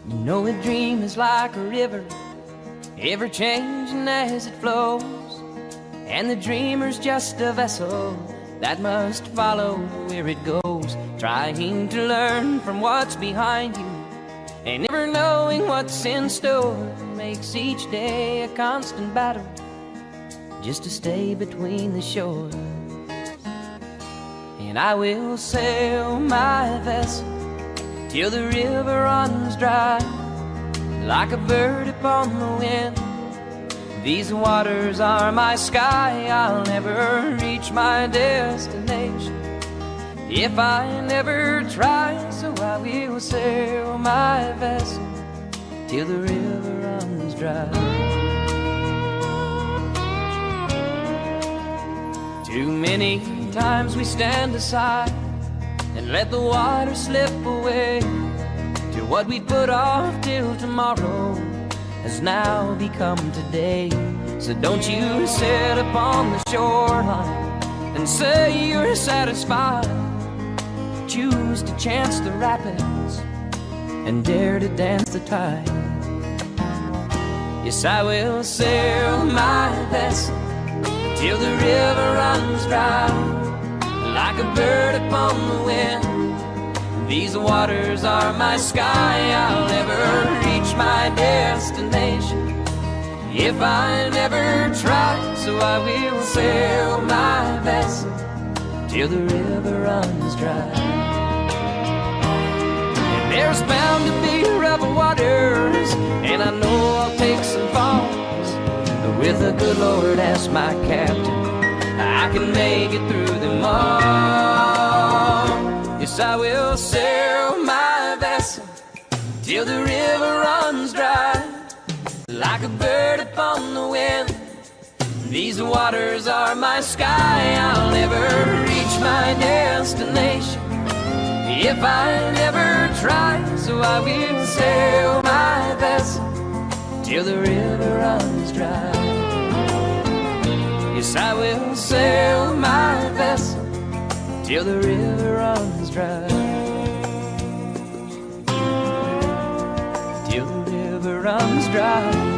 You know a dream is like a river, ever changing as it flows, and the dreamer's just a vessel that must follow where it goes, trying to learn from what's behind you and never knowing what's in store. Makes each day a constant battle just to stay between the shores. And I will sail my vessel till the river runs dry, like a bird upon the wind. These waters are my sky. I'll never reach my destination if I never try. So I will sail my vessel till the river runs dry. Too many times we stand aside and let the water slip away, till what we put off till tomorrow has now become today. So don't you sit upon the shoreline and say you're satisfied. Choose to chance the rapids and dare to dance the tide. Yes, I will sail my vessel till the river runs dry, like a bird upon the wind. These waters are my sky. I'll never reach my destination if I never try. So I will sail my vessel till the river runs dry. And there's bound to be rough waters, and I know I'll take some falls, but with the good Lord as my captain, I can make it through them all. Yes, I will sail my vessel till the river runs dry, like a bird upon the wind. These waters are my sky. I'll never reach my destination if I never try. So I will sail my vessel till the river runs dry. Yes, I will sail my vessel till the river runs dry. Till the river runs dry.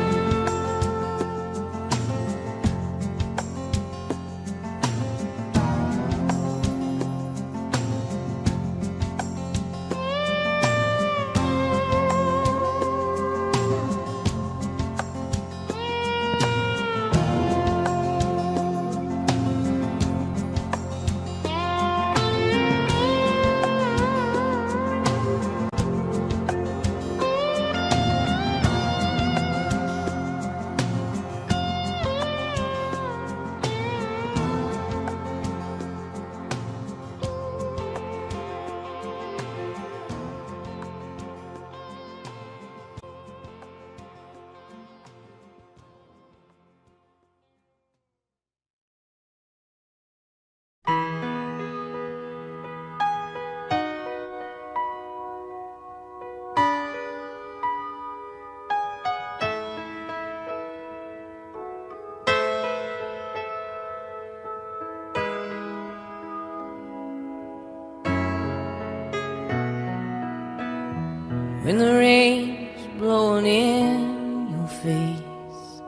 When the rain's blowing in your face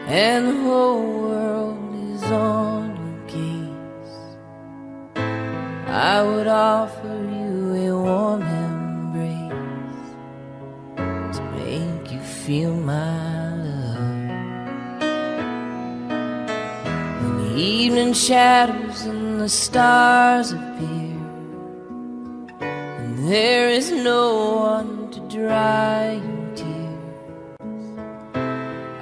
and the whole world is on your case, I would offer you a warm embrace to make you feel my love. When the evening shadows and the stars appear, there is no one to dry your tears,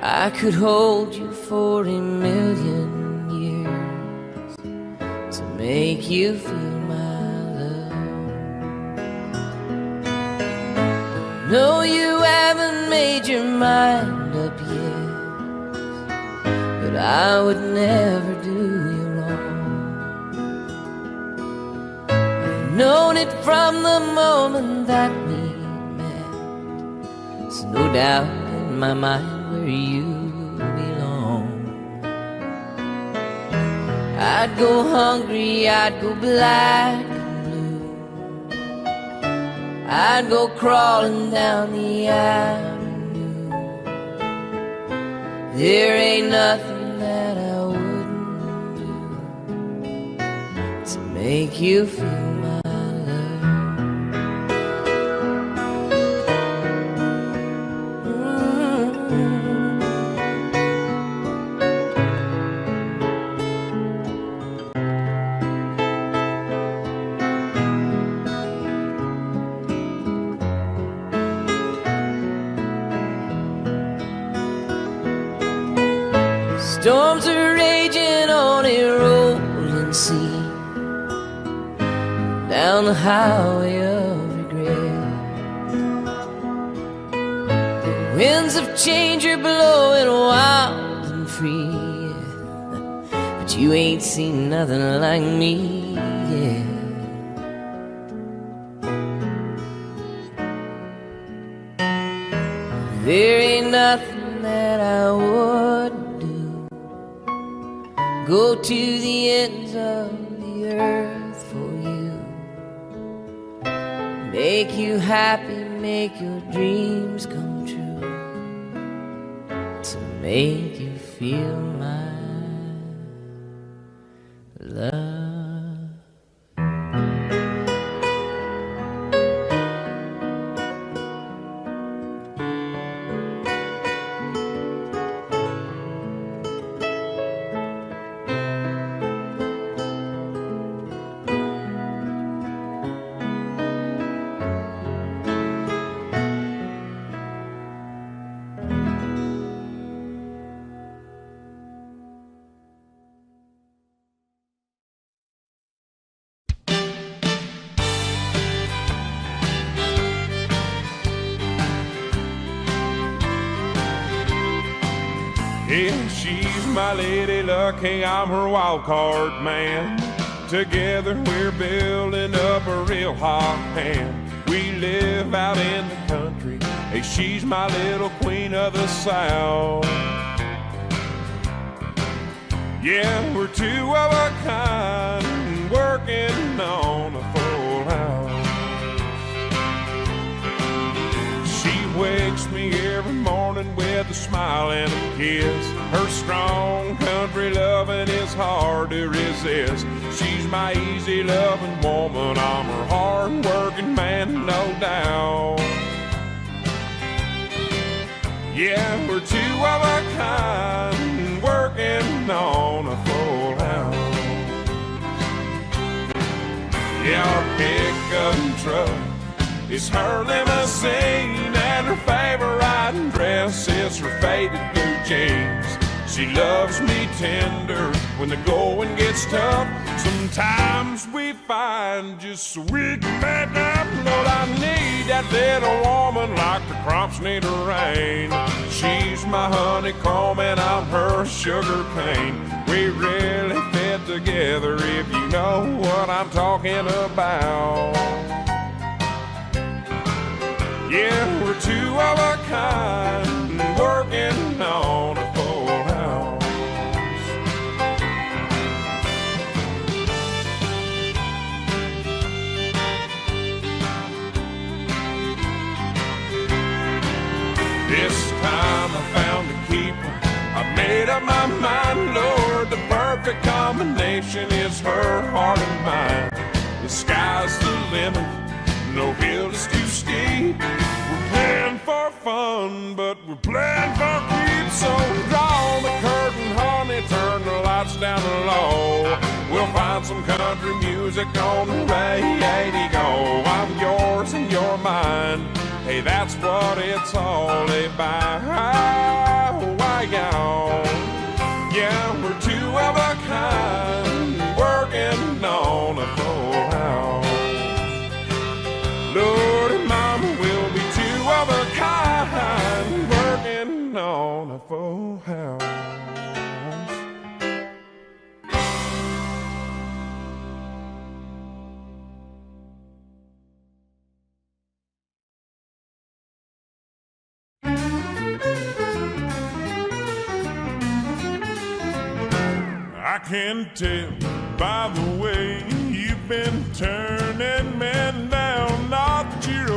I could hold you for 1,000,000 years to make you feel my love. No, you haven't made your mind up yet, but I would never do you wrong. Known it from the moment that we met. There's no doubt in my mind where you belong. I'd go hungry, I'd go black and blue, I'd go crawling down the avenue. There ain't nothing that I wouldn't do to make you feel my love. Storms are raging on a rolling sea, down the highway of regret. The winds of change are blowing wild and free, but you ain't seen nothing like me yet. There ain't nothing that I wouldn't do, go to the ends of the earth for you, make you happy, make your dreams come true, to make you feel my love. Yeah, she's my lady luck, hey, I'm her wild card man. Together we're building up a real hot hand. We live out in the country, hey, she's my little queen of the South. Yeah, we're two of a kind, working on a full house. She wakes me every morning with a smile and a kiss. Her strong country loving is hard to resist. She's my easy loving woman, I'm her hard working man, no doubt. Yeah, we're two of a kind, working on a full house. Yeah, our pickup truck is her limousine, and her favorite riding dress is her faded blue jeans. She loves me tender when the going gets tough. Sometimes we find just so we can back up. Lord, I need that little woman like the crops need a rain. She's my honeycomb and I'm her sugar cane. We really fit together if you know what I'm talking about. Yeah, we're two of a kind, working on a full house. This time I found a keeper, I made up my mind, Lord, the perfect combination is her heart and mine. The sky's the limit, no hill is too steep. We're playing for fun, but we're playing for keeps. So draw the curtain, honey, turn the lights down low. We'll find some country music on the radio. I'm yours and you're mine, hey, that's what it's all about. Yeah, we're two of a kind, working on a full house. Lord and Mama will be two of a kind, working on a full house. I can tell by the way you've been turning men down, not that you're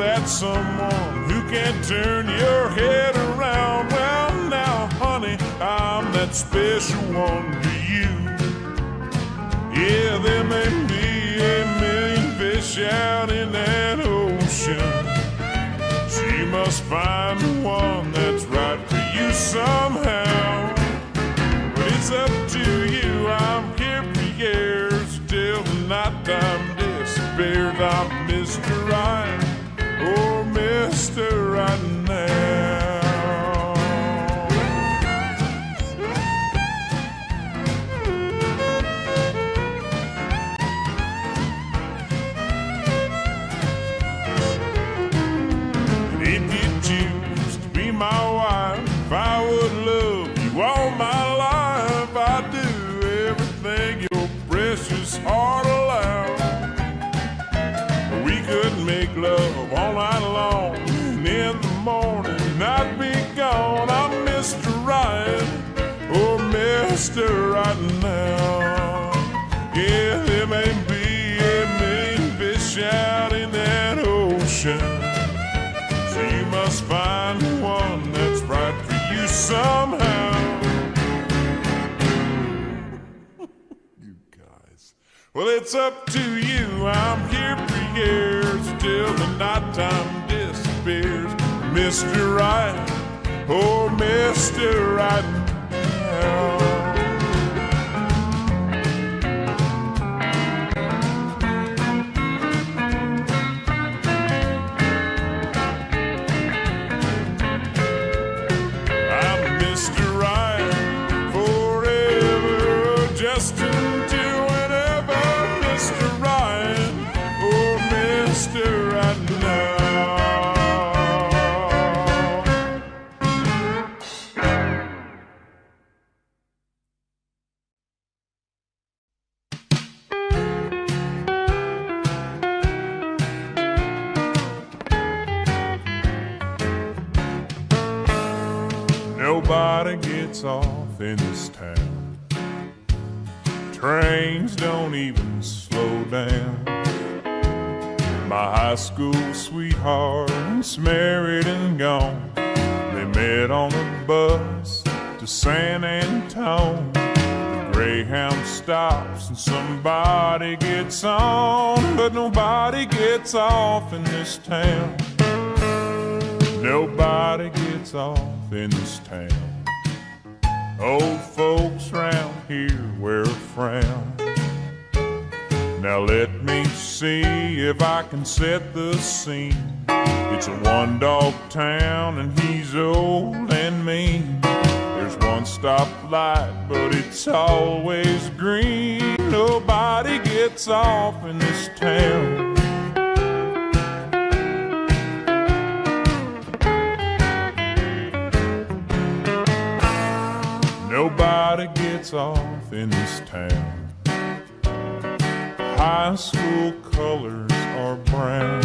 that someone who can turn your head around. Well, now, honey, I'm that special one to you. Yeah, there may be a million fish out in that ocean. She must find the one that's right for you somehow. But it's up to you, I'm here for years till the nighttime disappears. I'm Mr. Right, oh Mr. Right now. My wife, I would love you all my life. I'd do everything your precious heart allowed. We could make love all night long, and in the morning I'd be gone. I'm Mr. Right, oh Mr. Right now. Yeah, there may be a million fish out in that ocean. You must find the one that's right for you somehow. You guys. Well, it's up to you. I'm here for years till the nighttime disappears. Mr. Right, oh Mr. Right now. Nobody gets off in this town. Trains don't even slow down. My high school sweetheart's married and gone. They met on a bus to San Antone. The Greyhound stops and somebody gets on, but nobody gets off in this town. Nobody gets off in this town. Old folks round here wear a frown. Now let me see if I can set the scene. It's a one-dog town and he's old and mean. There's one stoplight, but it's always green. Nobody gets off in this town. Nobody gets off in this town. High school colors are brown.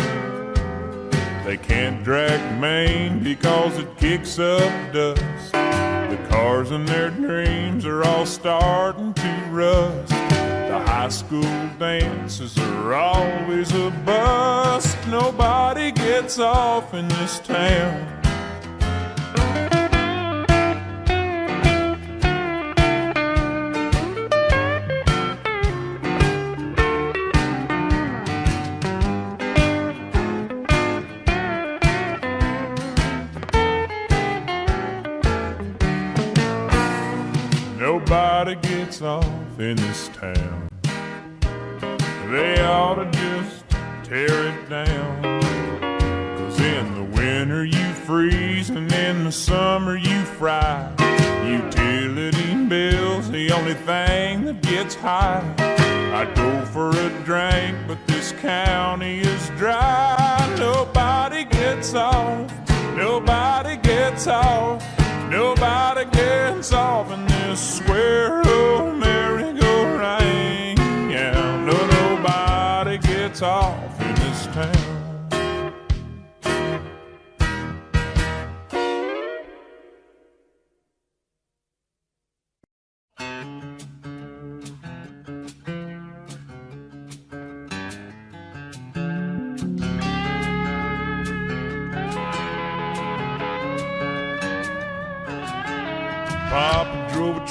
They can't drag Maine because it kicks up dust. The cars in their dreams are all starting to rust. The high school dances are always a bust. Nobody gets off in this town. Nobody gets off in this town. They ought to just tear it down. 'Cause in the winter you freeze and in the summer you fry. Utility bills, the only thing that gets high. I'd go for a drink, but this county is dry. Nobody gets off. Nobody gets off. Nobody gets off in this square old merry-go-round. Yeah, no, nobody gets off in this town.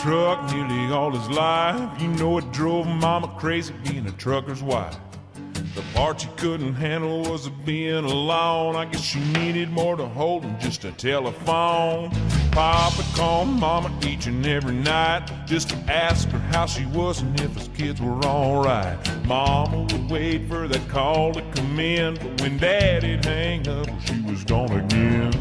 truck nearly all his life. You know it drove Mama crazy being a trucker's wife. The part she couldn't handle was being alone. I guess she needed more to hold than just a telephone. Papa called Mama each and every night just to ask her how she was and if his kids were alright. Mama would wait for that call to come in, but when Daddy'd hang up, well, she was gone again.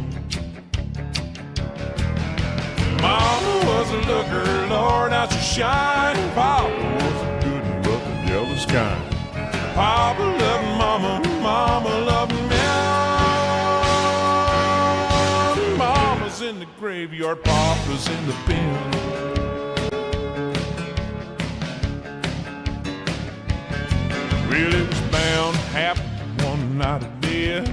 Mama was a looker, Lord, how she shined. Papa was a good and but the jealous kind. Papa loved Mama, Mama loved me. Mama's in the graveyard, Papa's in the bin. Well, it was bound to happen one night of death.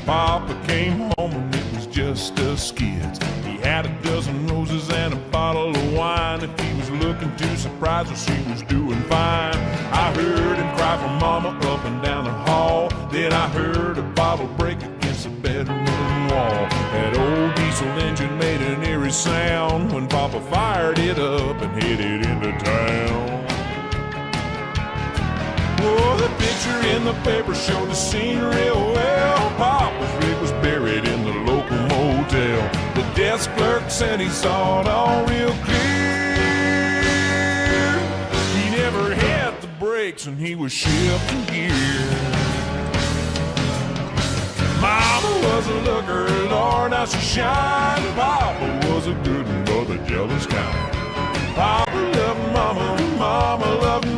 Papa came home and it was just us kids. He had a dozen roses and a bottle of wine. If he was looking too surprised, well, she was doing fine. I heard him cry for Mama up and down the hall. Then I heard a bottle break against the bedroom wall. That old diesel engine made an eerie sound when Papa fired it up and headed into town. Oh, the picture in the paper showed the scene real well. Papa's rig was buried in the local motel. The desk clerk said he saw it all real clear. He never had the brakes and he was shifting gear. Mama was a looker, Lord, how she shined. Papa was a good one, but a jealous kind. Papa loved Mama, Mama loved me.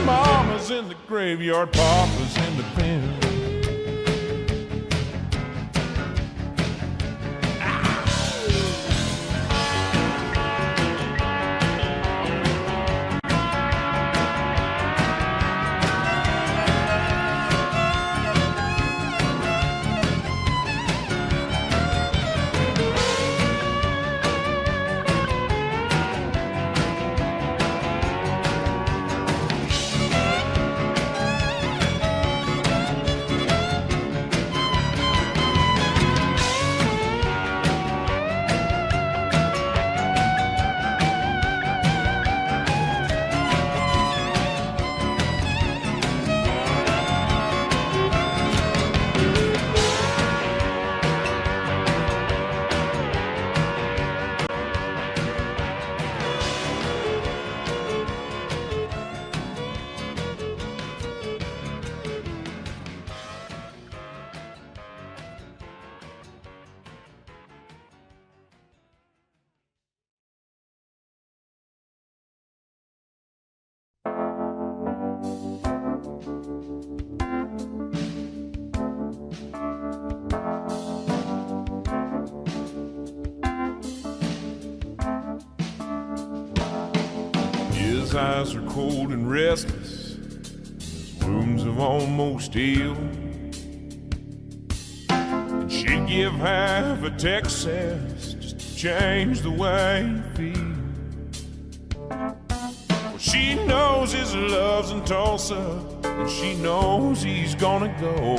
Mama's in the graveyard, Papa's in the pen. His eyes are cold and restless, his wounds have almost healed. And she'd give half a Texas just to change the way you feel. Well, she knows his love's in Tulsa, and she knows he's gonna go.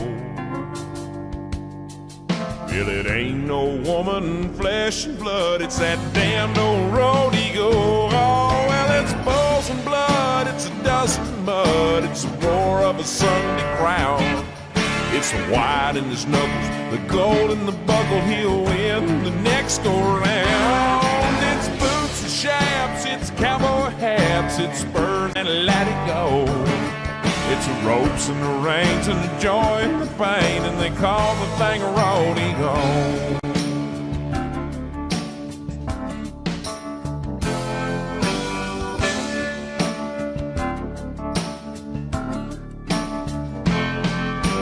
Well, it ain't no woman, flesh and blood, it's that damned old road he go. Oh, well, it's bulls and blood, it's a dust and mud, it's the roar of a Sunday crowd. It's the white in his knuckles, the gold in the buckle, he'll win the next go round. It's boots and chaps, it's cowboy hats, it's spurs and let it go. It's the ropes and the reins and the joy and the pain, and they call the thing a rodeo.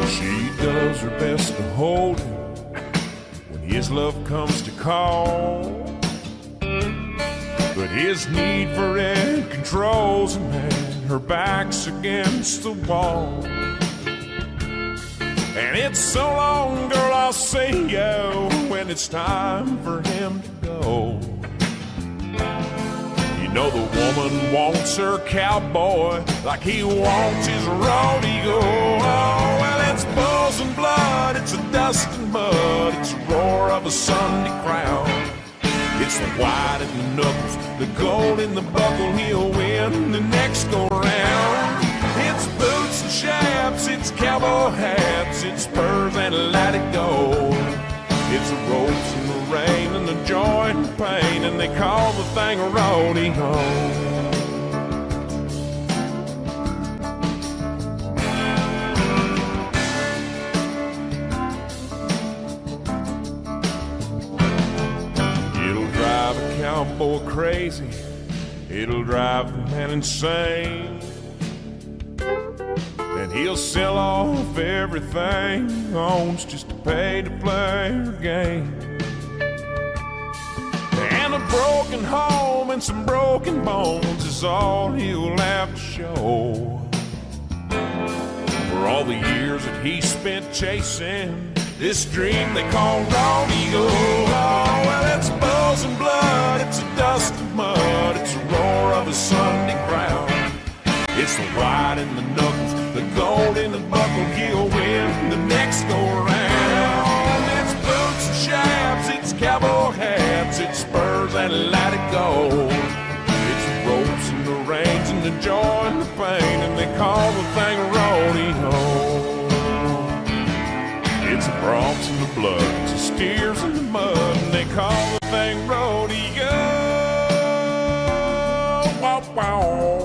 She does her best to hold him when his love comes to call, but his need for it controls him, and her back's against the wall. And it's so long, girl, I'll see you when it's time for him to go. You know the woman wants her cowboy like he wants his rodeo. Oh, well, it's bulls and blood, it's a dust and mud, it's the roar of a Sunday crowd. It's the white in the knuckles, the gold in the buckle. He'll win the next go round. It's boots and chaps, it's cowboy hats, it's spurs and let it go. It's the ropes and the rain and the joy and the pain, and they call the thing a rodeo. Cowboy crazy, it'll drive the man insane, and he'll sell off everything he owns just to pay to play her game. And a broken home and some broken bones is all he'll have to show for all the years that he spent chasing this dream they call rodeo. Oh, well, it's bulls and blood, it's a dust and mud, it's a roar of a Sunday crowd. It's the white in the knuckles, the gold in the buckle. He'll win the next go round. It's boots and chaps, it's cowboy hats, it's spurs and let it go. It's the ropes and the reins and the joy and the pain, and they call the thing a rodeo. It's the broncs and the blood, it's the steers and the mud, and they call the thing rodeo. Wow, wow.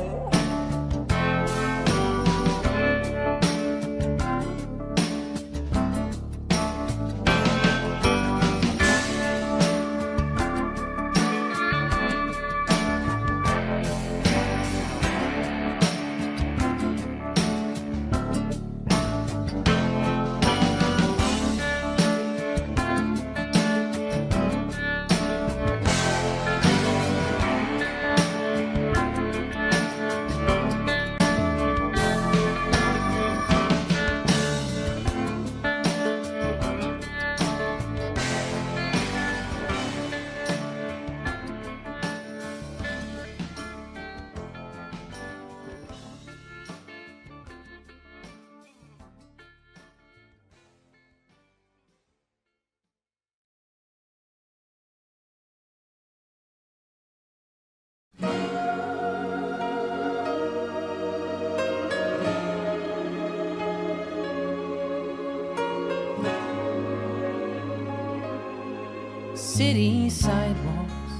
City sidewalks,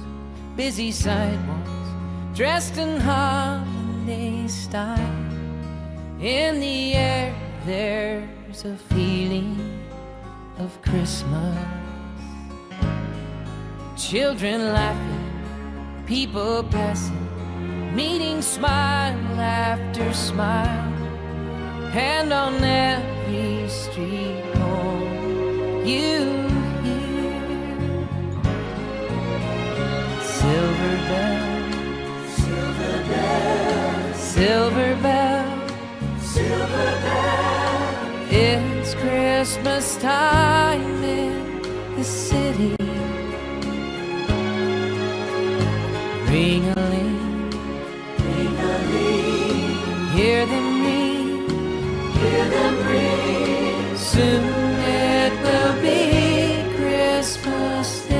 busy sidewalks, dressed in holiday style. In the air there's a feeling of Christmas. Children laughing, people passing, meeting smile after smile. And on every street corner you silver bell, silver bell, silver bell, silver bell. It's Christmas time in the city. Ring-a-ling, ring-a-ling. Hear them ring, hear them ring. Soon it will be Christmas Day.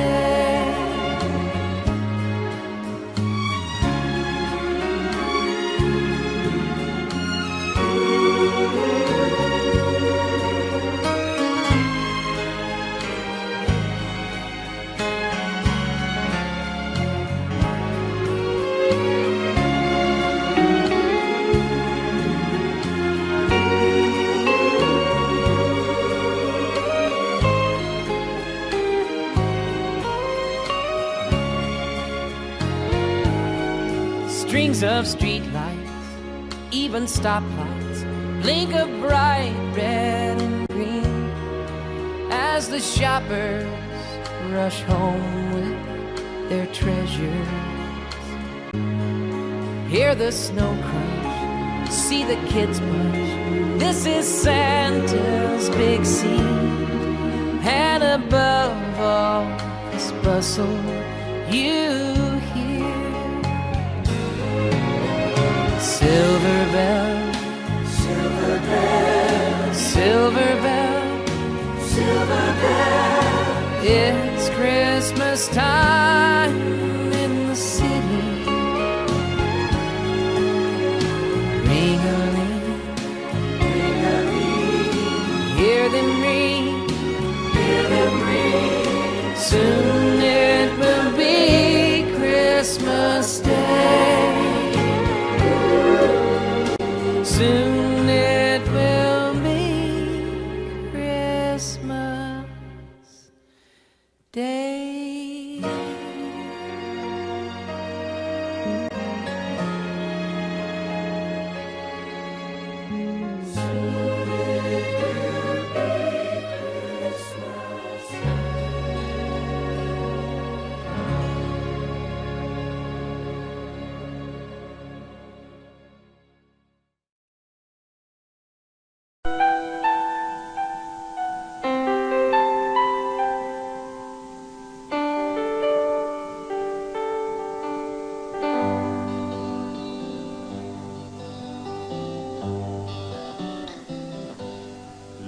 Strings of streetlights, even stoplights, blink of bright red and green as the shoppers rush home with their treasures. Hear the snow crunch, see the kids bunch. This is Santa's big scene, and above all this bustle you silver bell, silver bell, silver bell, silver bell. It's Christmas time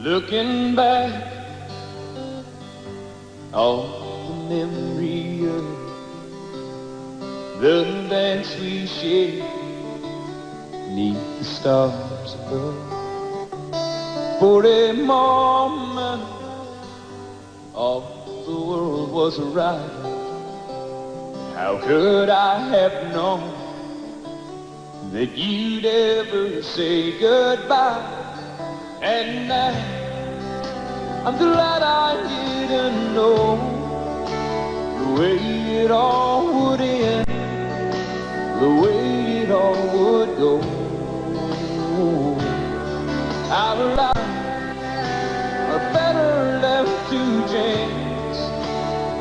Looking back on the memory of the dance we shared beneath the stars above. For a moment all the world was right. How could I have known that you'd ever say goodbye? And now I'm glad I didn't know the way it all would end, the way it all would go. Our lives are better left to chance.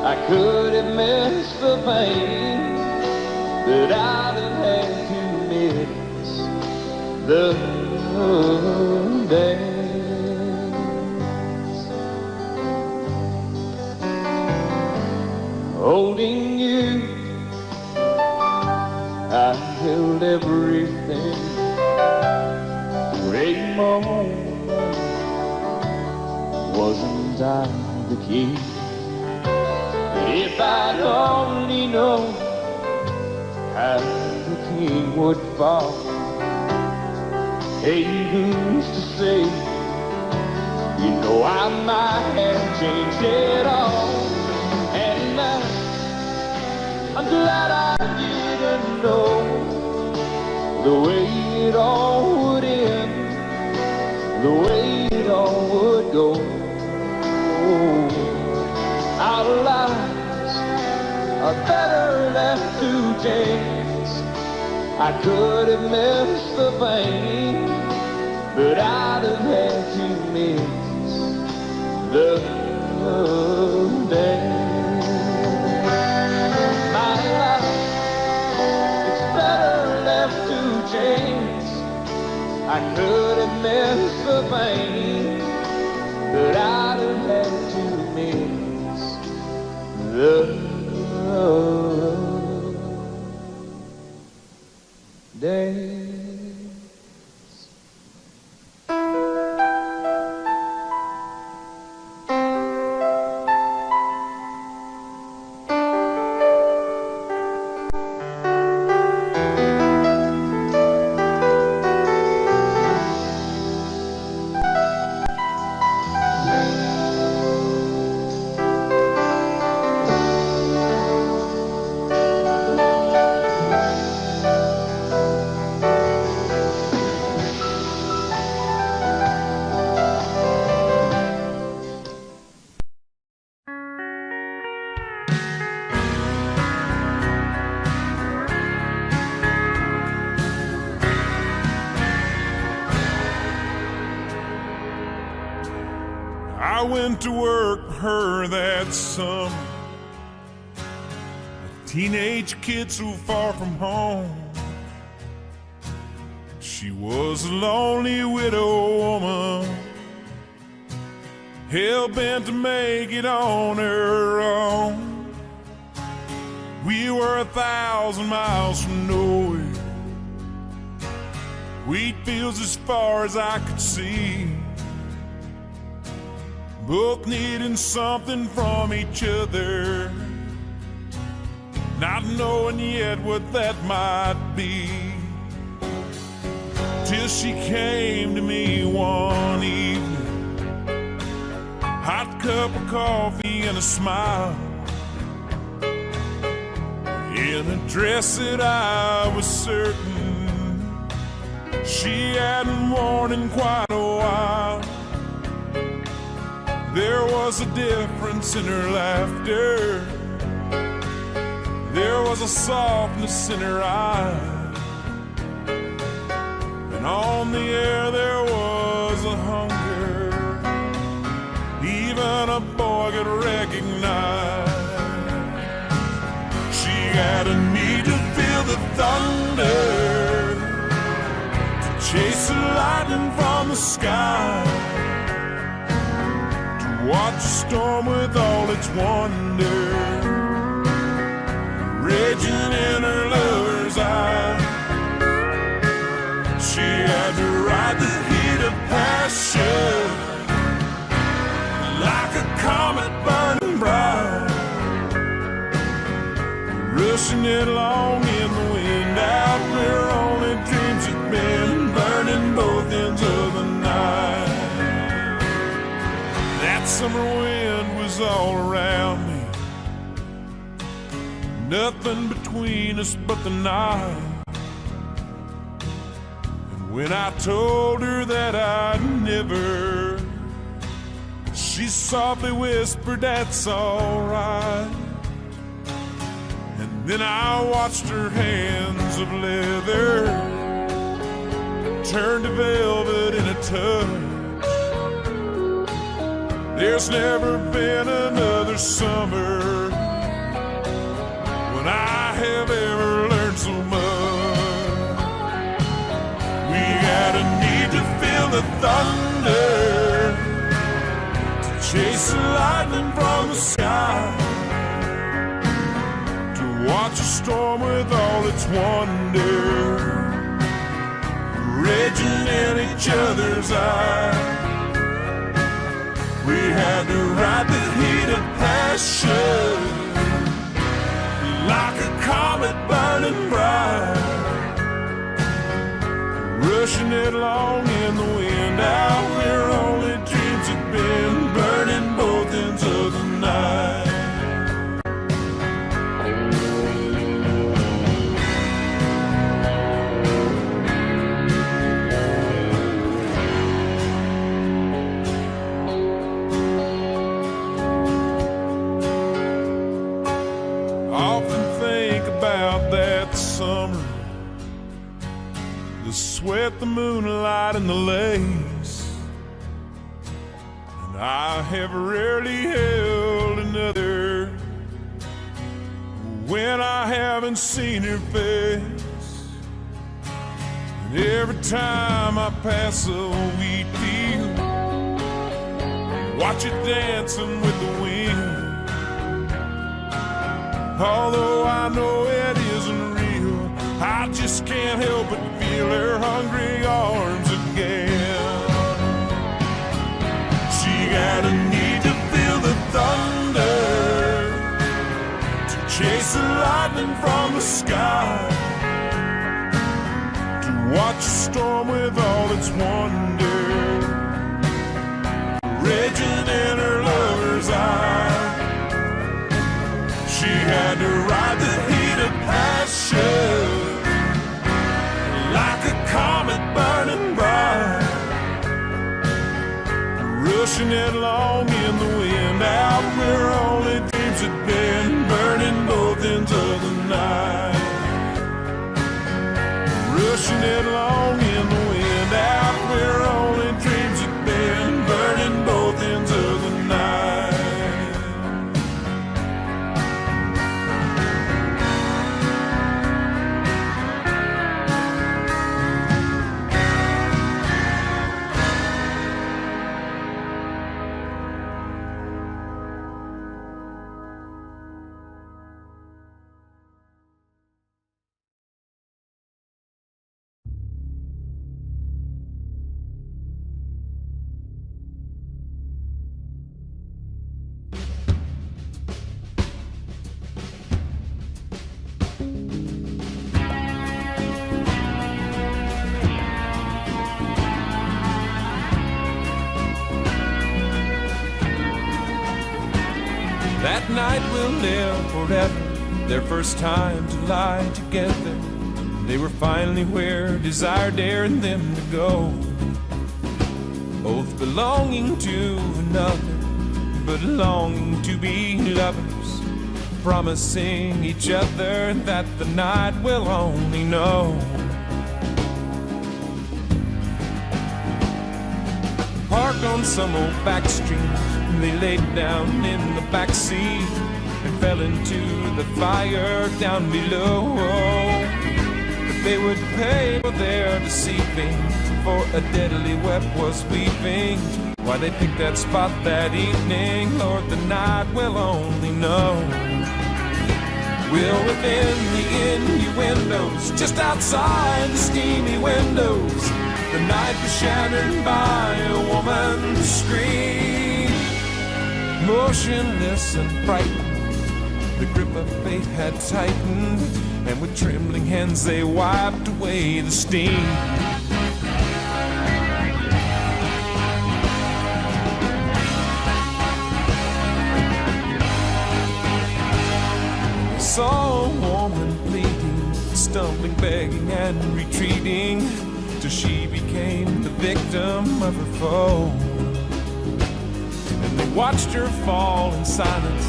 I could have missed the pain, but I'd have had to miss the dance. Holding you, I held everything. For a moment, wasn't I the key? But if I'd only known how the king would fall, hey, who's to say? You know I might have changed it all. And now I'm glad I didn't know the way it all would end, the way it all would go. Our lives are better left to chance. I could have missed the pain, but I'd have had to miss the dance. My life, it's better left to chance. I could have missed the pain, but I'd have had to miss the dance. I went to work for her that summer, a teenage kid so far from home. She was a lonely widow woman, hell-bent to make it on her own. We were 1,000 miles from nowhere, wheat fields as far as I could see, both needing something from each other, not knowing yet what that might be, till she came to me one evening, hot cup of coffee and a smile, in a dress that I was certain she hadn't worn in quite a while. There was a difference in her laughter, there was a softness in her eyes, and on the air there was a hunger even a boy could recognize. She had a need to feel the thunder, to chase the lightning from the sky, watch the storm with all its wonder raging in her lover's eye. She had to ride the heat of passion rushing headlong in the wind, out where only dreams had been, burning both ends of the night. That summer wind was all around me, nothing between us but the night. When I told her that I'd never, she softly whispered, "That's all right." And then I watched her hands of leather turn to velvet in a touch. There's never been another summer when I have ever learned so much. We had a need to feel the thunder, to chase the lightning from the sky, to watch a storm with all its wonder raging in each other's eyes. We had to ride the heat of passion like a comet burning bright, rushing headlong in the wind, out where only dreams had been, burning both ends of the night. I often think about that summer, the sweat, the moonlight, and the lace. And I have rarely held another when I haven't seen her face. And every time I pass a wheat field, watch it dancing with the wind. Although I know it isn't real, I just can't help but feel her hungry arms again. She got a need to feel the thunder, to chase the lightning from the sky, to watch a storm with all its wonder raging in her lover's eye. She had to ride the heat of passion like a comet burning bright, rushing headlong in the wind, out where only dreams had been, burning both ends of the night. Rushing headlong in the wind, out where only dreams had been, burning both ends of the night. That night will live forever, their first time to lie together. They were finally where desire dared them to go, both belonging to another, but longing to be lovers, promising each other that the night will only know. Parked on some old back street, they laid down in the back seat and fell into the fire down below. But they would pay for their deceiving, for a deadly web was weeping. Why they picked that spot that evening, Lord, the night will only know. Will within the innuendos, just outside the steamy windows, the night was shattered by a woman's scream. Motionless and frightened, The grip of fate had tightened, and with trembling hands they wiped away the steam. They saw a woman bleeding, stumbling, begging, and retreating, till she became the victim of her foe. And they watched her fall in silence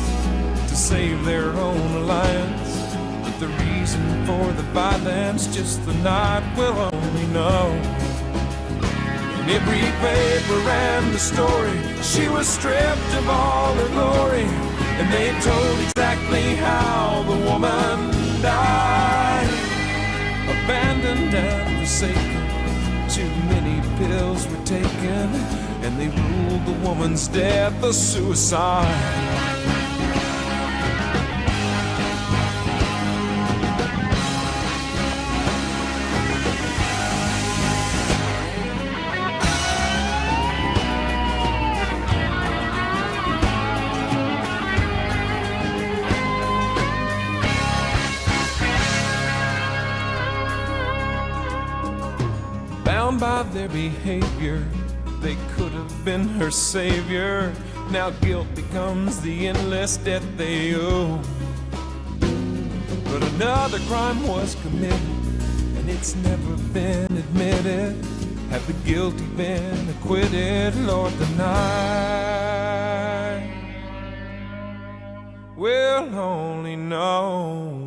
to save their own alliance. But the reason for the violence, just the night will only know. In every paper ran the story, she was stripped of all her glory, and they told exactly how the woman died. Abandoned and forsaken, too many pills were taken, and they ruled the woman's death a suicide. Bound by their behavior, they could have been her savior. Now guilt becomes the endless debt they owe. But another crime was committed, and it's never been admitted. Have the guilty been acquitted? Lord, the night will only know.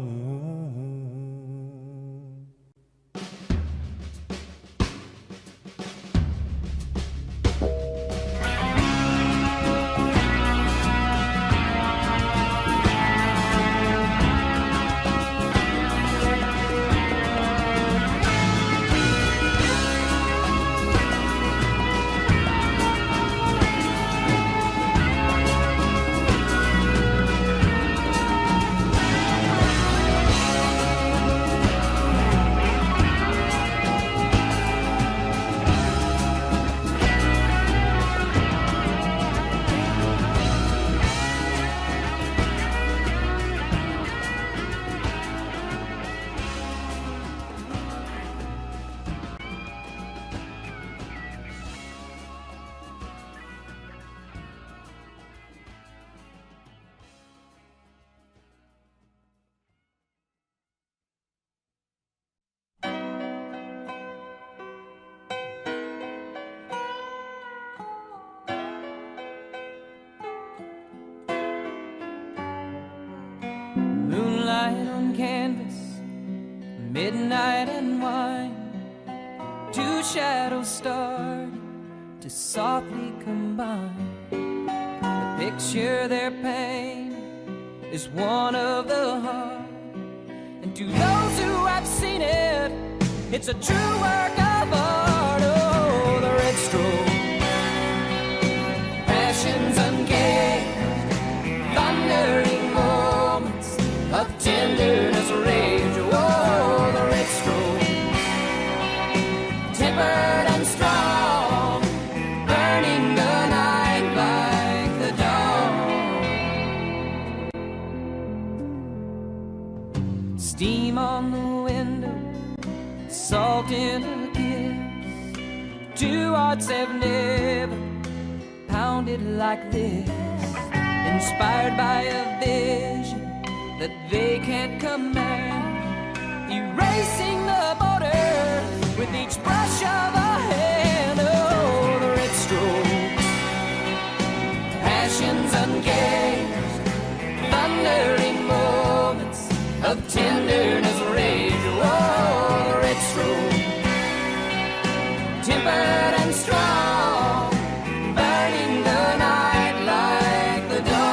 Moonlight on canvas, midnight and wine, two shadows start to softly combine. The picture their pain is one of the heart, and to those who have seen it, it's a true work of art. Oh, the red stroke, passions uncaged, thundering moments of tenderness, rage. Oh, the red stroke, tempered and strong, burning the night like the dawn. Steam on the window, salt in a kiss. Two hearts have never pounded like this, inspired by a vision that they can't command, erasing the border with each brush of a hand. Oh, the red strokes, passions uncaged, thundering moments of tenderness, rage. Oh, the red stroke, tempered and strong, burning the night like the dawn.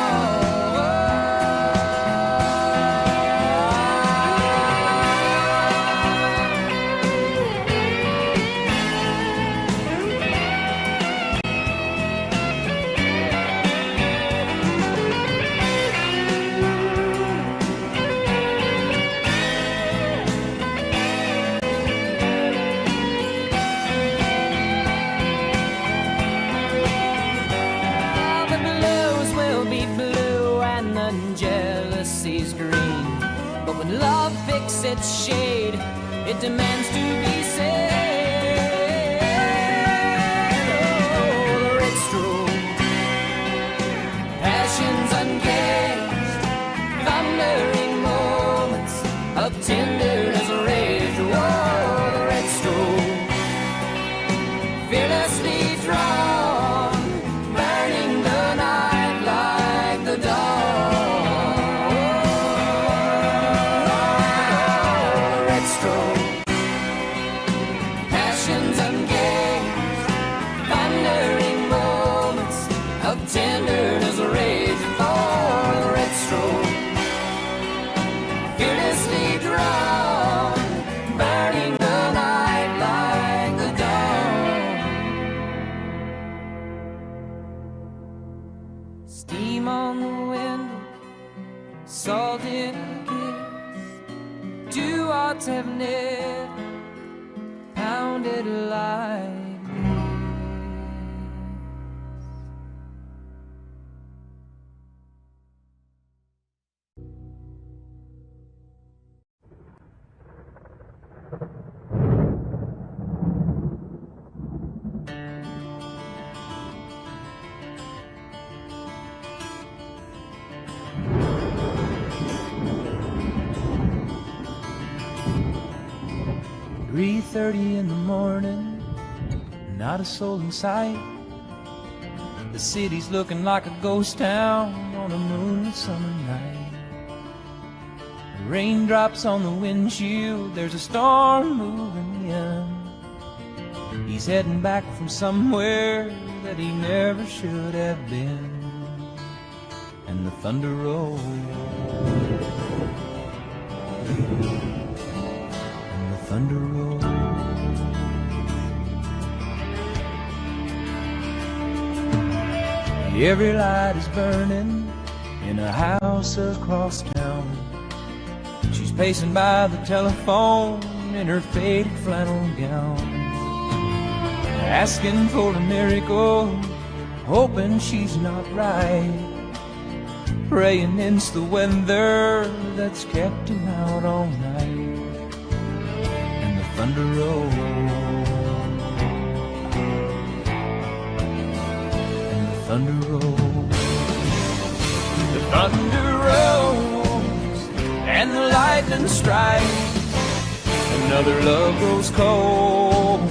its shade, it demands to be saved. Oh, the red stroke, passions uncaged, thundering moments of tenderness rage. Oh, the red stroke, fearlessly drawn, burning the night like the dawn. Oh, red stroke, passions ungauged, thundering moments of tenderness rage. Oh, the red stroke, fearlessly drawn, burning the night like the dawn. Steam on the window, salt in a kiss. Two hearts have never pounded like this. 3:30 in the morning, not a soul in sight. The city's looking like a ghost town on a moonlit summer night. Raindrops on the windshield, there's a storm moving in. He's heading back from somewhere that he never should have been. And the thunder rolls, and the thunder rolls. Every light is burning in a house across town. She's pacing by the telephone in her faded flannel gown, asking for a miracle, hoping she's not right, praying it's the weather that's kept him out all night. And the thunder rolls, and the thunder rolls, the thunder rolls, and the lightning strikes. Another love grows cold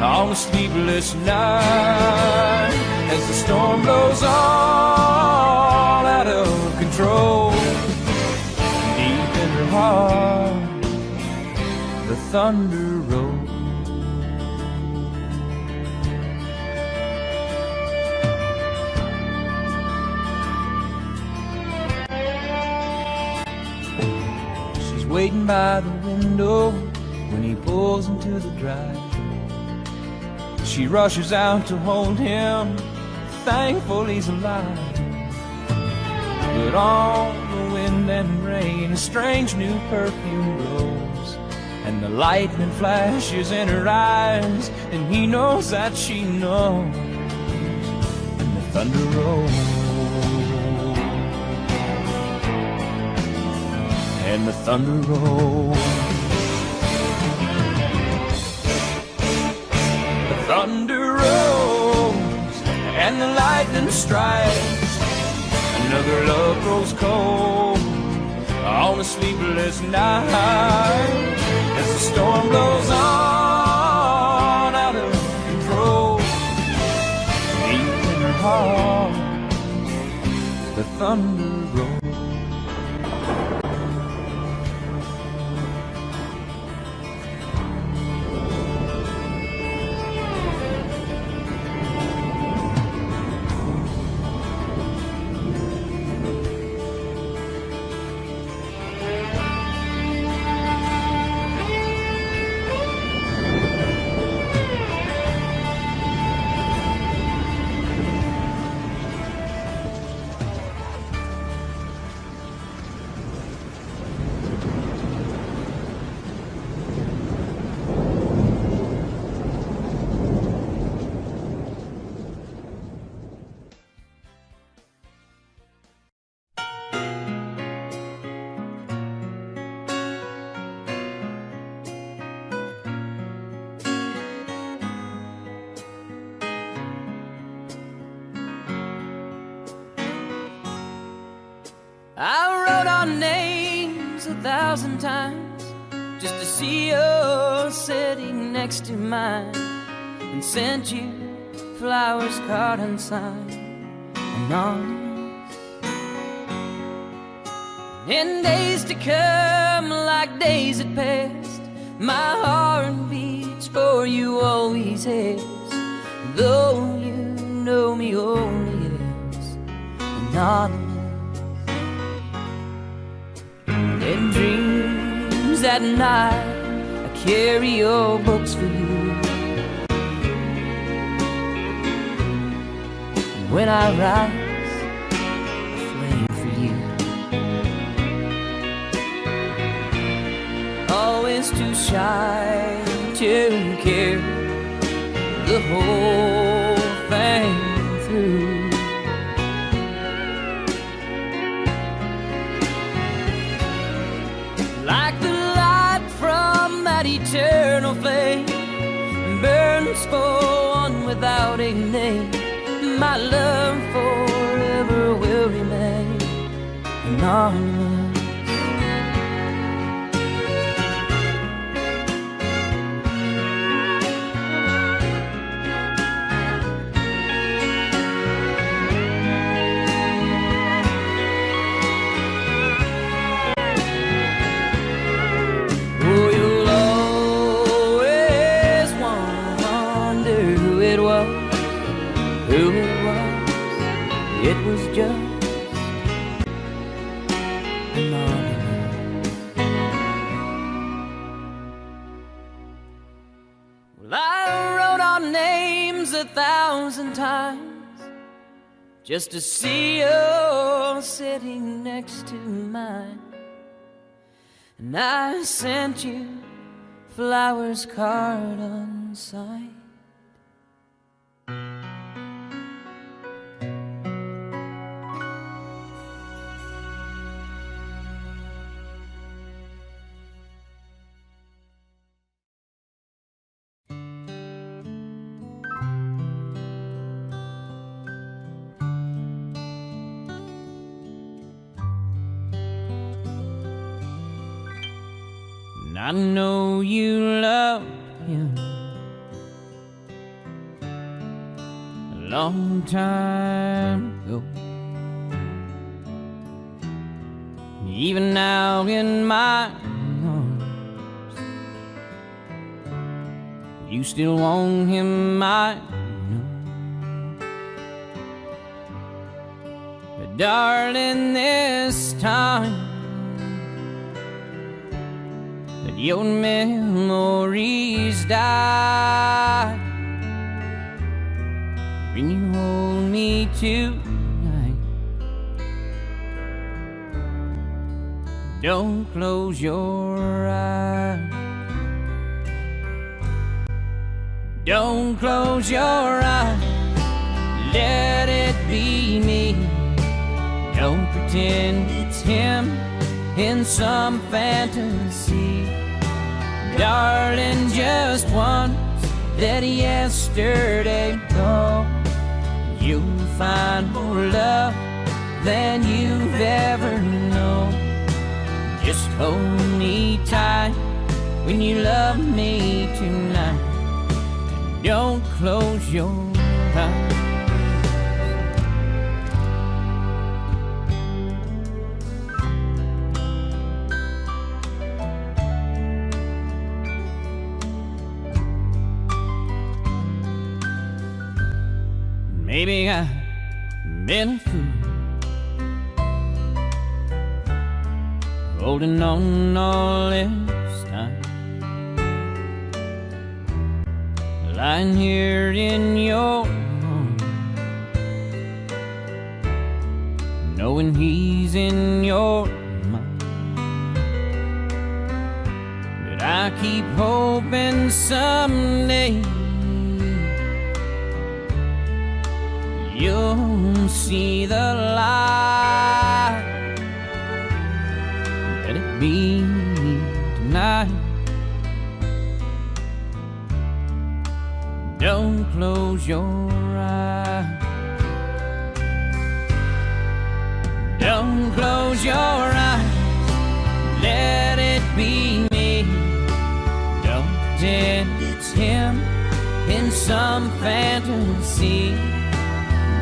on a sleepless night, as the storm blows all out of control. Deep in her heart, the thunder rolls. She's waiting by the window when he pulls into the drive. She rushes out to hold him, thankful he's alive. But on the wind and rain, a strange new perfume blows, and the lightning flashes in her eyes, and he knows that she knows. And the thunder rolls, and the thunder rolls. Thunder rolls, and the lightning strikes. Another love grows cold on a sleepless night, as the storm blows on out of control. Deep in her heart, the thunder rolls. 1,000 times just to see you sitting next to mine, and sent you flowers, card and sign, anonymous. In days to come, like days that passed, my heart beats for you always has, though you know me only as anonymous. In dreams at night, I carry your books for you. And when I rise, a flame for you. Always too shy to carry the whole thing through. Like the light from that eternal flame burns for one without a name, my love forever will remain anonymous. It was just anonymous. Well, I wrote our names 1,000 times just to see you sitting next to mine, and I sent you flowers, card unsigned. I know you love him a long time ago. Even now in my arms, you still want him, I know. But darling, this time your memories die when you hold me tonight. Don't close your eyes. Don't close your eyes. Let it be me. Don't pretend it's him in some fantasy. Darling, just once, let yesterday go. You'll find more love than you've ever known. Just hold me tight when you love me tonight. And don't close your eyes. Maybe I've been a fool, holding on all this time, lying here in your arms, knowing he's in your mind. But I keep hoping someday you'll see the light. Let it be tonight. Don't close your eyes. Don't close your eyes. let it be me. Don't pretend it's him in some fantasy.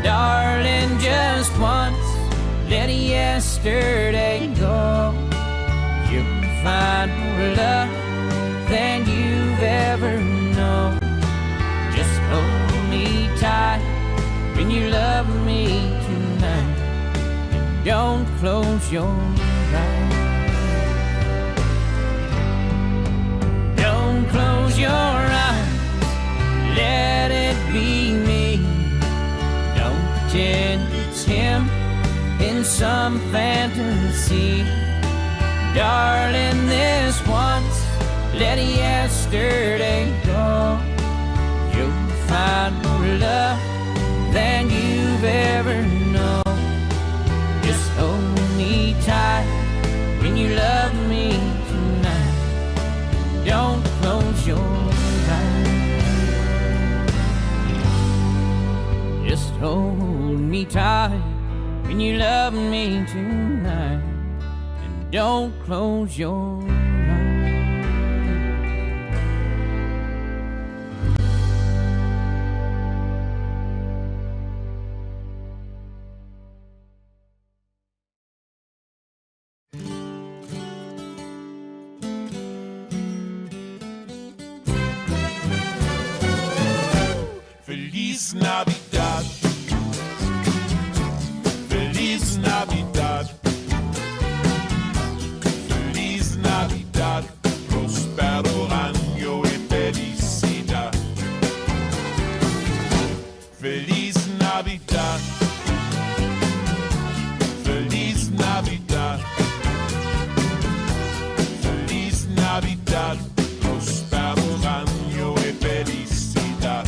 Darling, just once, let yesterday go. You'll find more love than you've ever known. Just hold me tight when you love me tonight, and don't close your eyes. Don't close your eyes, let it be me. Don't pretend it's him in some fantasy. Darling, this once, let yesterday go. You'll find more love than you've ever known. Just hold me tight when you love me tonight. Don't close your eyes. Just hold me tight when you love me tonight, and don't close your eyes. Feliz Navidad, Feliz Navidad, Feliz Navidad, prospero año y felicidad. Feliz Navidad, Feliz Navidad, Feliz Navidad, prospero año y felicidad.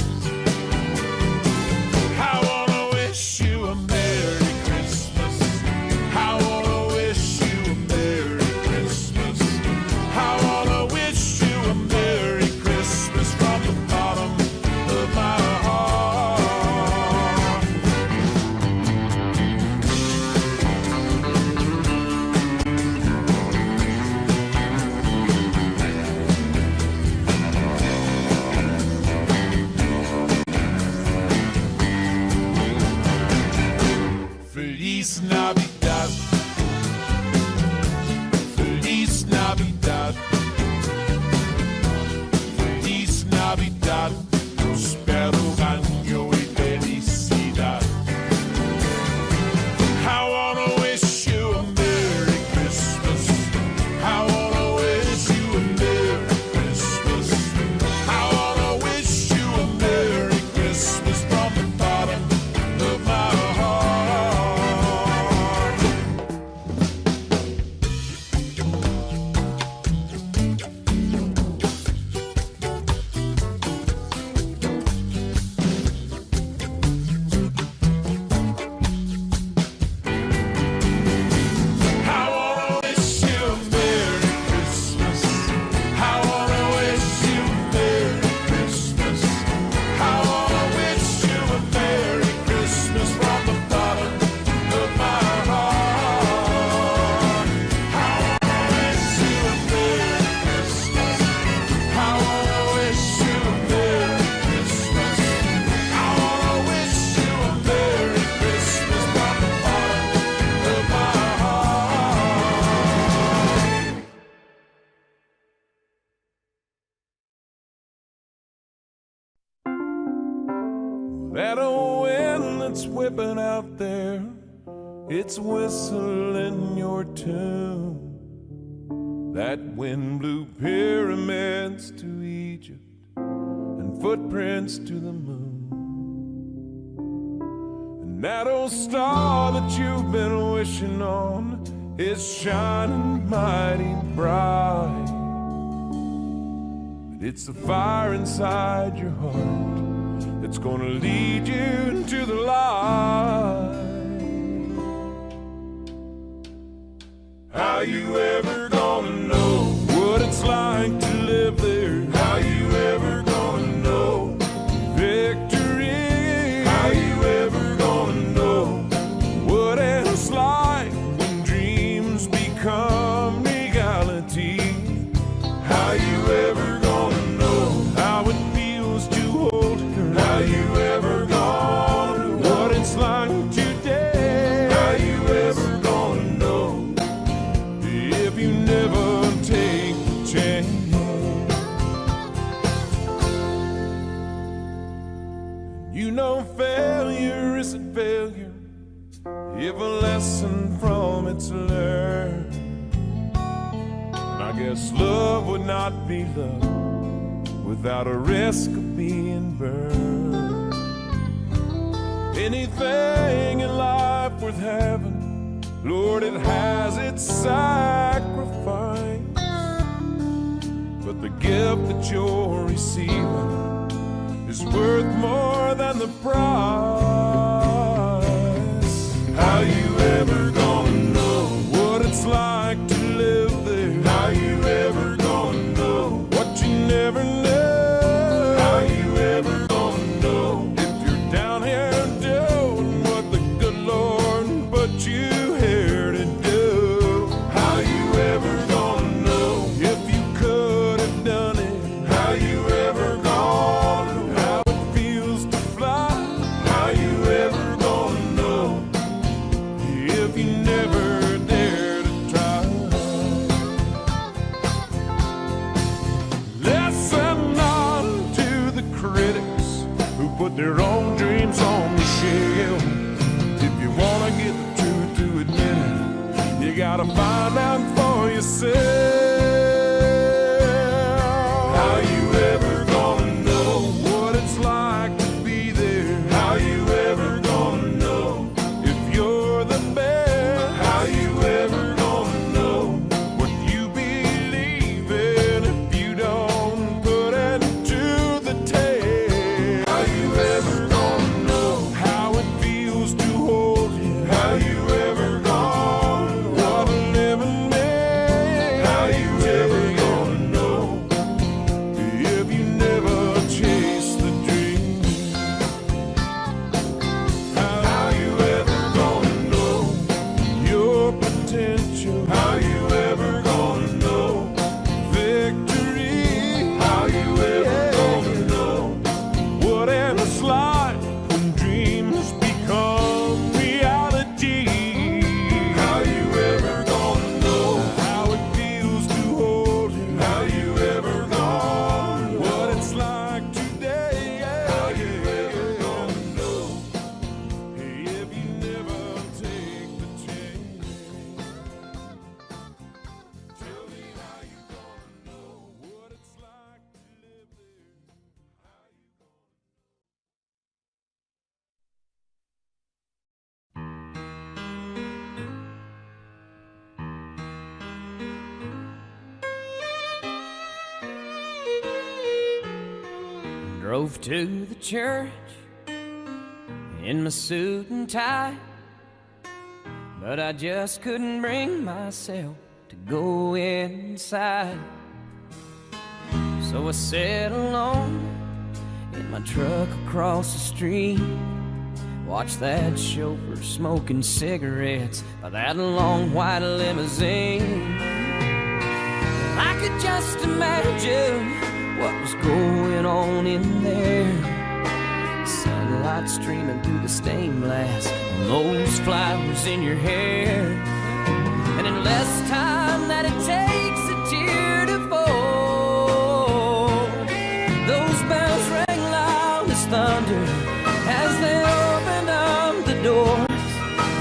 Feliz Navidad, Feliz Navidad, Feliz Navidad, prospero año y felicidad. I wanna wish you a Merry Christmas. I wanna wish you a Merry Christmas. I wanna wish you a Merry Christmas from the bottom of my heart. That old wind that's whipping out there, it's whistling your tune. That wind blew pyramids to Egypt and footprints to the moon. And that old star that you've been wishing on is shining mighty bright. But it's the fire inside your heart that's gonna lead you into the light. How you ever gonna know what it's like to live there? How you ever gonna know victory? How you ever gonna know what it's like when dreams become reality? You know failure isn't failure if a lesson from it's learned. And I guess love would not be love without a risk of being burned. Anything in life worth having, Lord, it has its sacrifice. But the gift that you're receiving is worth more than the price. How you ever gonna know what it's like to live there? How you ever gonna know what you never know? How you ever gonna know if you're down here doing what the good Lord put you here to do? How you ever gonna know if you could have done it? How you ever gonna know how it feels to fly? How you ever gonna know if you never dare to try? Listen on to the critics who put their own dreams on the shelf. If you wanna get the truth to admit it, you gotta find out for yourself. How you ever gonna know what it's like to be there? How you ever gonna know if you're the best? How you ever gonna know what you believe in if you don't put it to the test? How you ever gonna know how it feels to hold you? How you ever gonna know what a living man? How you ever gonna know if you never chase the dream? How you ever gonna know your potential? How you ever gonna know victory? How you ever gonna know what it's like when dreams become reality? How you ever gonna know how it feels to hold you? How you ever gonna know what it's like today? How you ever gonna know if you never take the chance? Tell me how you gonna know what it's like to live there. How you Drove to the church in my suit and tie, but I just couldn't bring myself to go inside. So I sat alone in my truck across the street, watched that chauffeur smoking cigarettes by that long white limousine. I could just imagine what was going on in there. Sunlight streaming through the stained glass on those flowers in your hair. And in less time than it takes a tear to fall, those bells rang loud as thunder as they opened up the doors.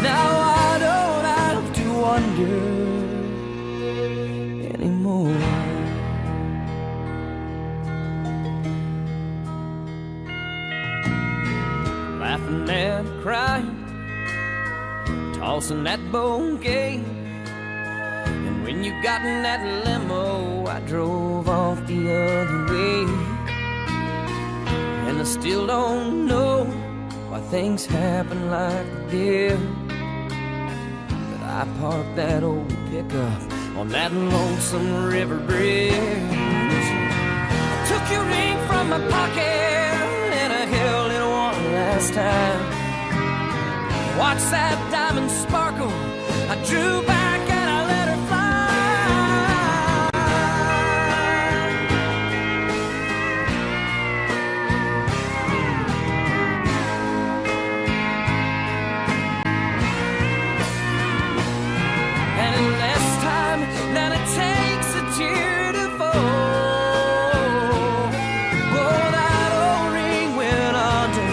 Now I don't have to wonder anymore. Laughing and crying, tossing that bouquet. And when you got in that limo, I drove off the other way. And I still don't know why things happen like they did, but I parked that old pickup on that lonesome river bridge. I took your ring from my pocket and I held it one last time. Watch that diamond sparkle. I drew back and I let her fly. And in less time than it takes a tear to fall, oh, that old ring went under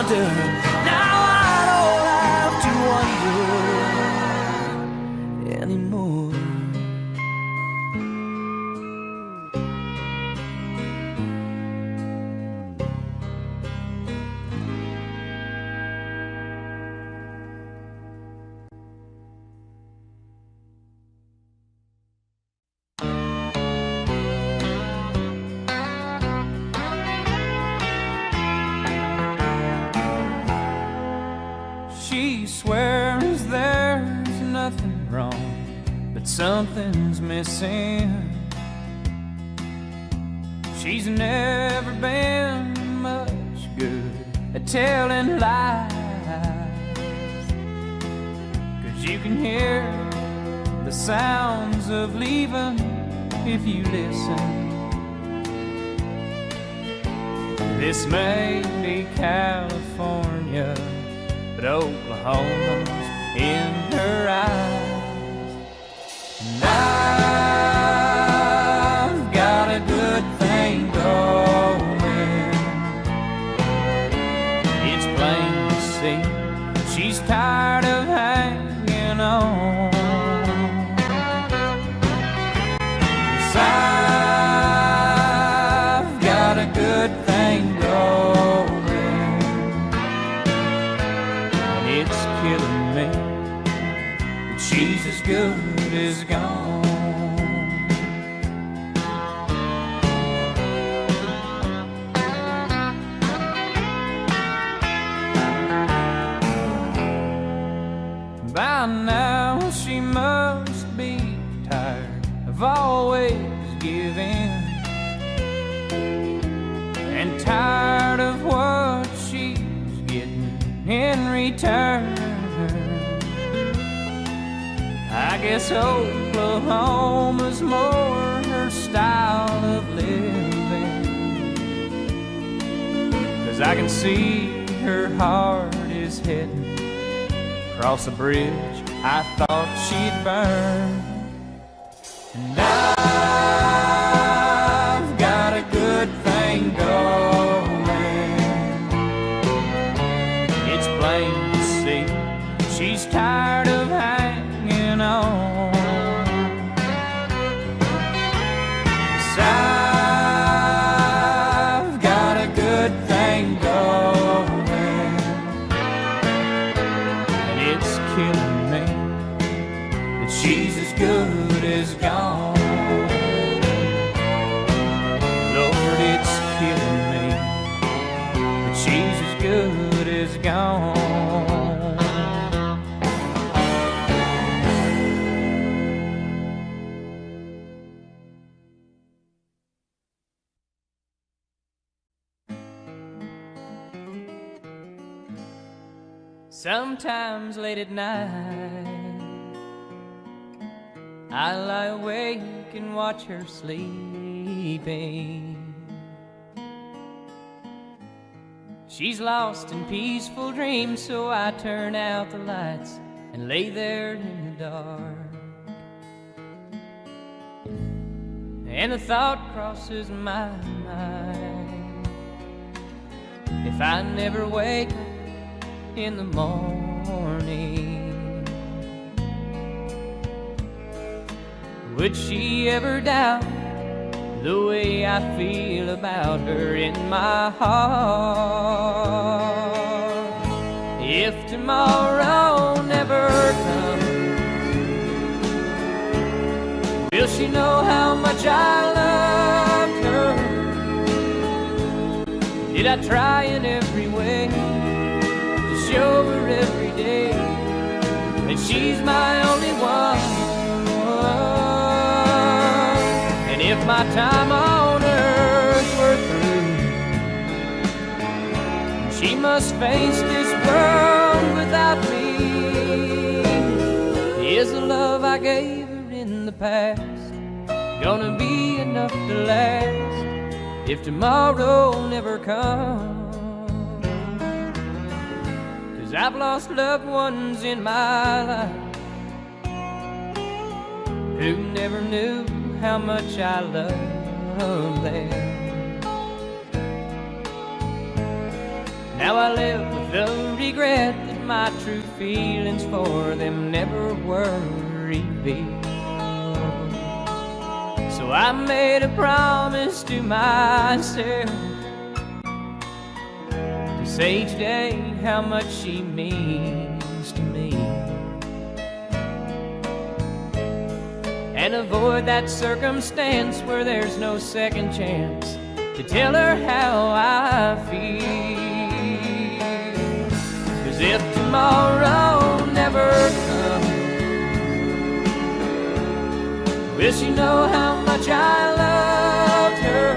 wonder. Now I don't have to wonder anymore. She swears there's nothing wrong, but something's missing. She's never been much good at telling lies, 'cause you can hear the sounds of leaving if you listen. This may be California, but Oklahoma's in her eyes. And I've got a good thing going. It's plain to see she's tired of hanging on. Yes, I've got a good thing going. It's killing me, but she's as good as gone. By now she must be tired of always giving, and tired of what she's getting in return. I guess Oklahoma's more her style of living, 'cause I can see her heart is heading across a bridge I thought she'd burn. And I've got a good thing going. It's plain to see she's tired of hanging on. Yes, I've got a good thing going, and it's killing me that she's as good as gone. Lord, it's killing me that she's as good as gone. Sometimes late at night I lie awake and watch her sleeping. She's lost in peaceful dreams, so I turn out the lights and lay there in the dark. And a thought crosses my mind: if I never wake up in the morning, would she ever doubt the way I feel about her in my heart? If tomorrow never comes, will she know how much I loved her? Did I try in every way to show her every day that she's my only one? And if my time on earth were through, she must face this world without me. Is the love I gave her in the past gonna be enough to last if tomorrow never comes? 'Cause I've lost loved ones in my life who never knew how much I loved them. Now I live with the regret that my true feelings for them never were revealed. So I made a promise to myself to say each day how much she means to me, and avoid that circumstance where there's no second chance to tell her how I feel. 'Cause if tomorrow never comes, will she know how much I loved her?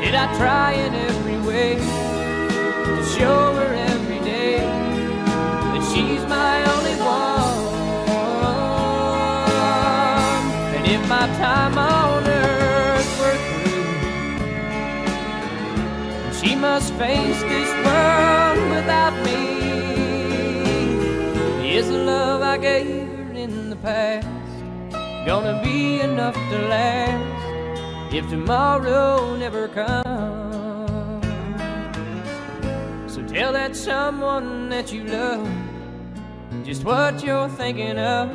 Did I try in every way to show her every day that she's my only one? And if my time on earth were through, she must face this world without me, is the love I gave her in the past gonna be enough to last if tomorrow never comes? So tell that someone that you love just what you're thinking of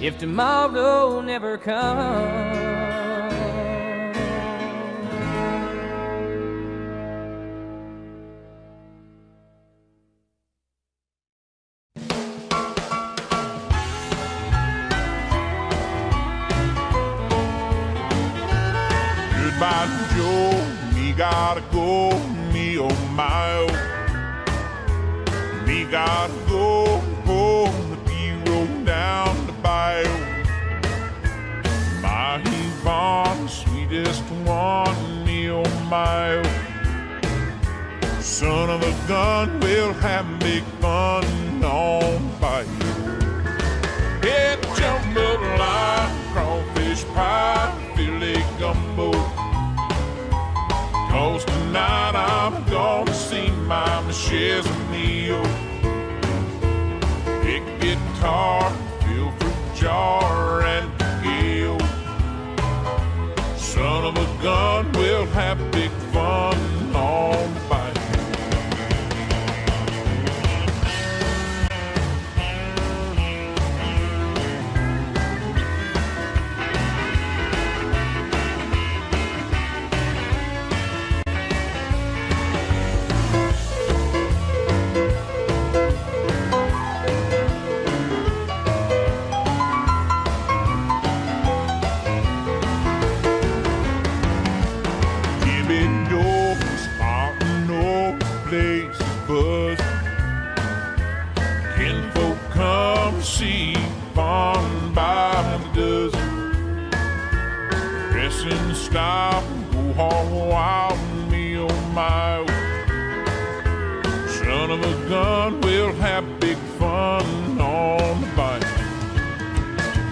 if tomorrow never comes. Goodbye, Joe, me gotta go, me oh my oh. Me gotta go home, the B-road down the bayou. My Yvonne, sweetest one, me oh my oh. Son of a gun, we'll have big fun on bayou. Head jambalaya, crawfish pie, filet gumbo. 'Cause tonight I'm gonna see my Michelle's Mio. Big guitar, fill fruit jar and gill. Son of a gun, we'll have big fun on the bayou. Stop, go hog wild, me oh my oh. Son of a gun, we'll have big fun on the bayou.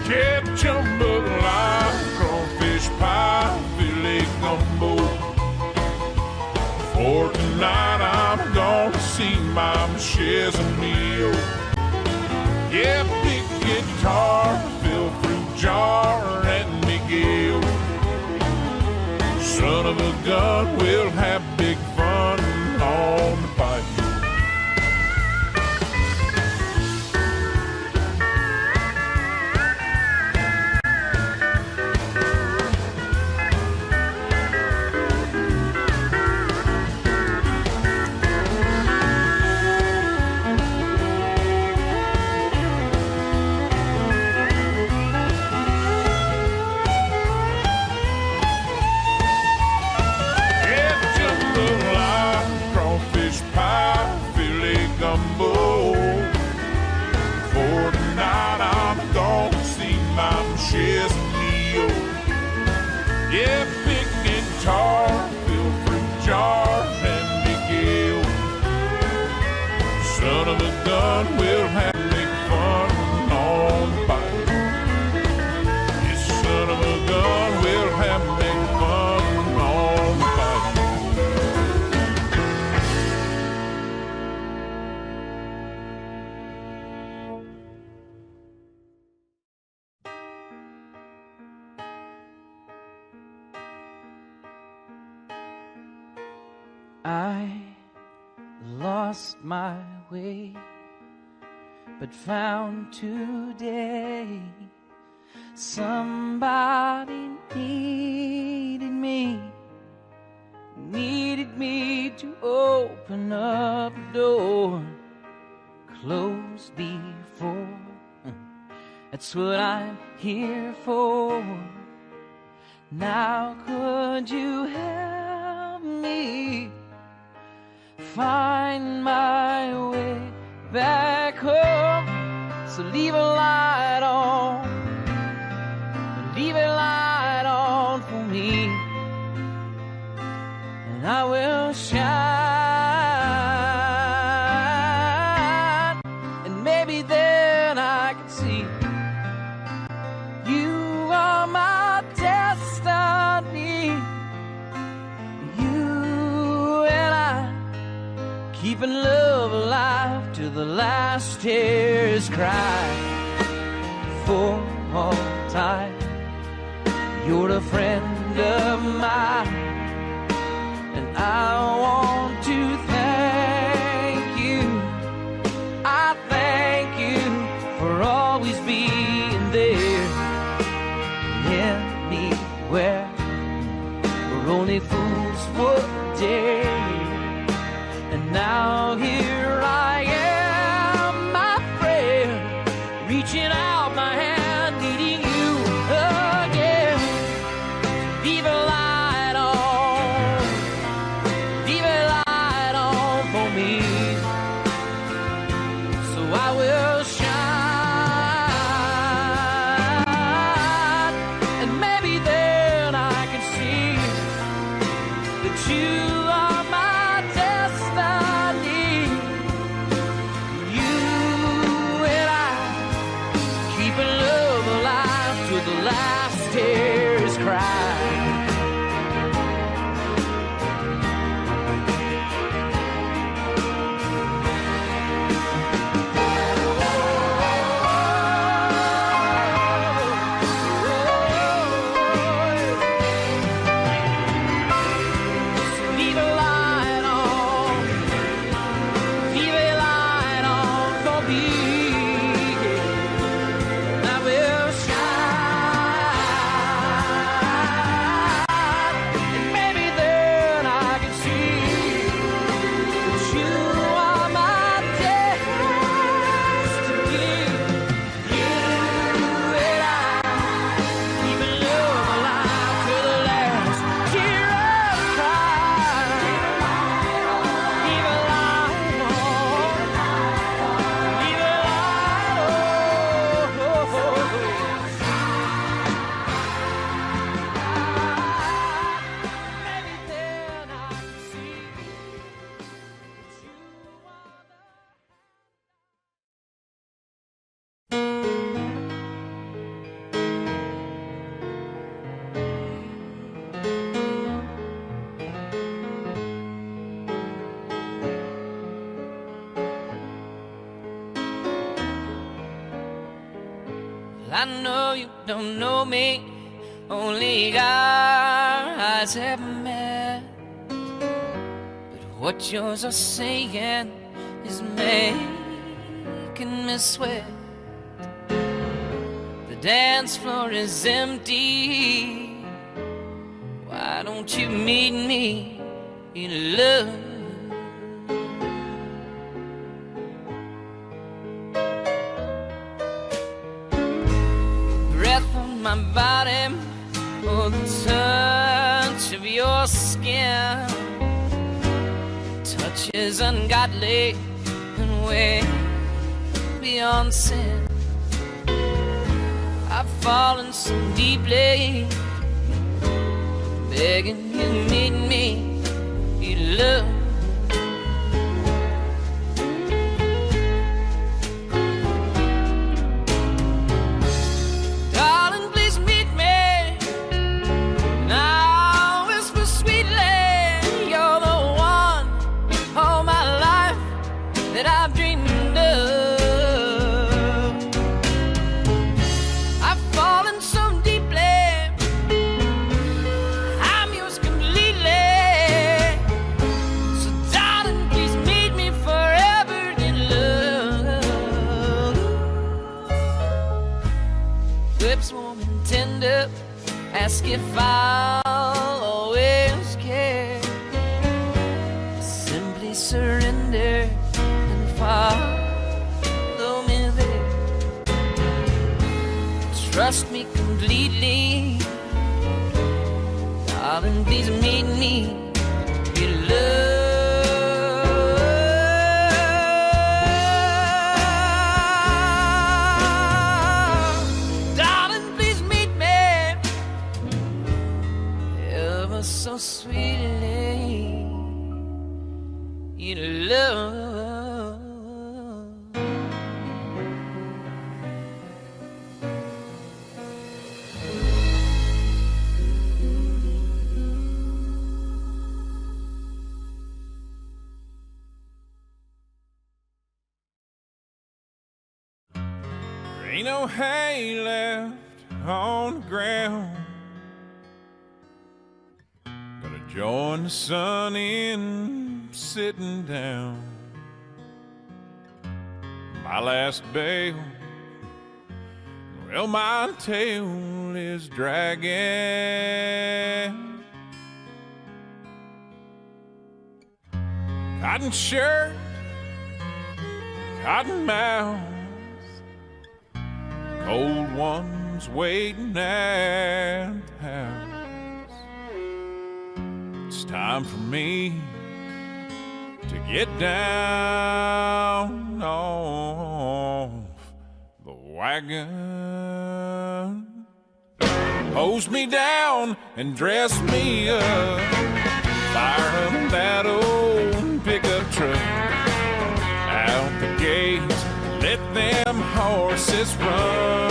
Catch jambalaya, crawfish pie, filet gumbo. For tonight I'm gonna see my Michelle's Mio. Yeah, big guitar, fill fruit jar and Miguel. Son of a gun, we'll have big fun on the bayou. Yeah, big guitar, fill fruit jar and Miguel. Son of a gun, we'll have big fun on the bayou. Yes, son of a gun, we'll have big fun on the bayou. I lost my way, but found today. Somebody needed me to open up the door closed before. That's what I'm here for. Now could you help me find my way back home? So leave a light on, leave a light on for me, and I will shine, and maybe then I can see you are my destiny. You and I keeping love alive till the last tears cry. For all time, you're a friend of mine, and I want to thank you. I thank you for always being there. Anywhere where only fools would dare. And now here I am, my friend, reaching out my hand, needing you again. Leave a light on, leave a light on for me, so I will shine, and maybe then I can see that you are my destiny. You and I keeping love alive till the last tears cry. Leave a light on, leave a light on for me. I will shine, and maybe then I can see that you are my destiny. You and I keeping love alive till the last tear cry. Leave a light on, leave a light on. Maybe then I can see that you are I know you don't know me, only our eyes have met. But what yours are saying is making me sweat. The dance floor is empty. Why don't you meet me in love? Breath on my body, oh, the touch of your skin. Touch is ungodly and way beyond sin. I've fallen so deeply, begging you to meet me in love. Darling, please meet me, and I'll whisper sweetly, you're the one all my life that I've dreamed of. I've fallen so deeply, I'm yours completely. if I'll always care. Simply surrender and follow me there. Trust me completely, darling, please meet me. You love. So sweetly in love. There ain't no hay left on the ground. Join the sun in sitting down. My last bale, well, my tail is dragging. Cotton shirt, cotton mouth, cold ones waiting at the house. It's time for me to get down off the wagon. Hose me down and dress me up. Fire up that old pickup truck. Out the gate, let them horses run.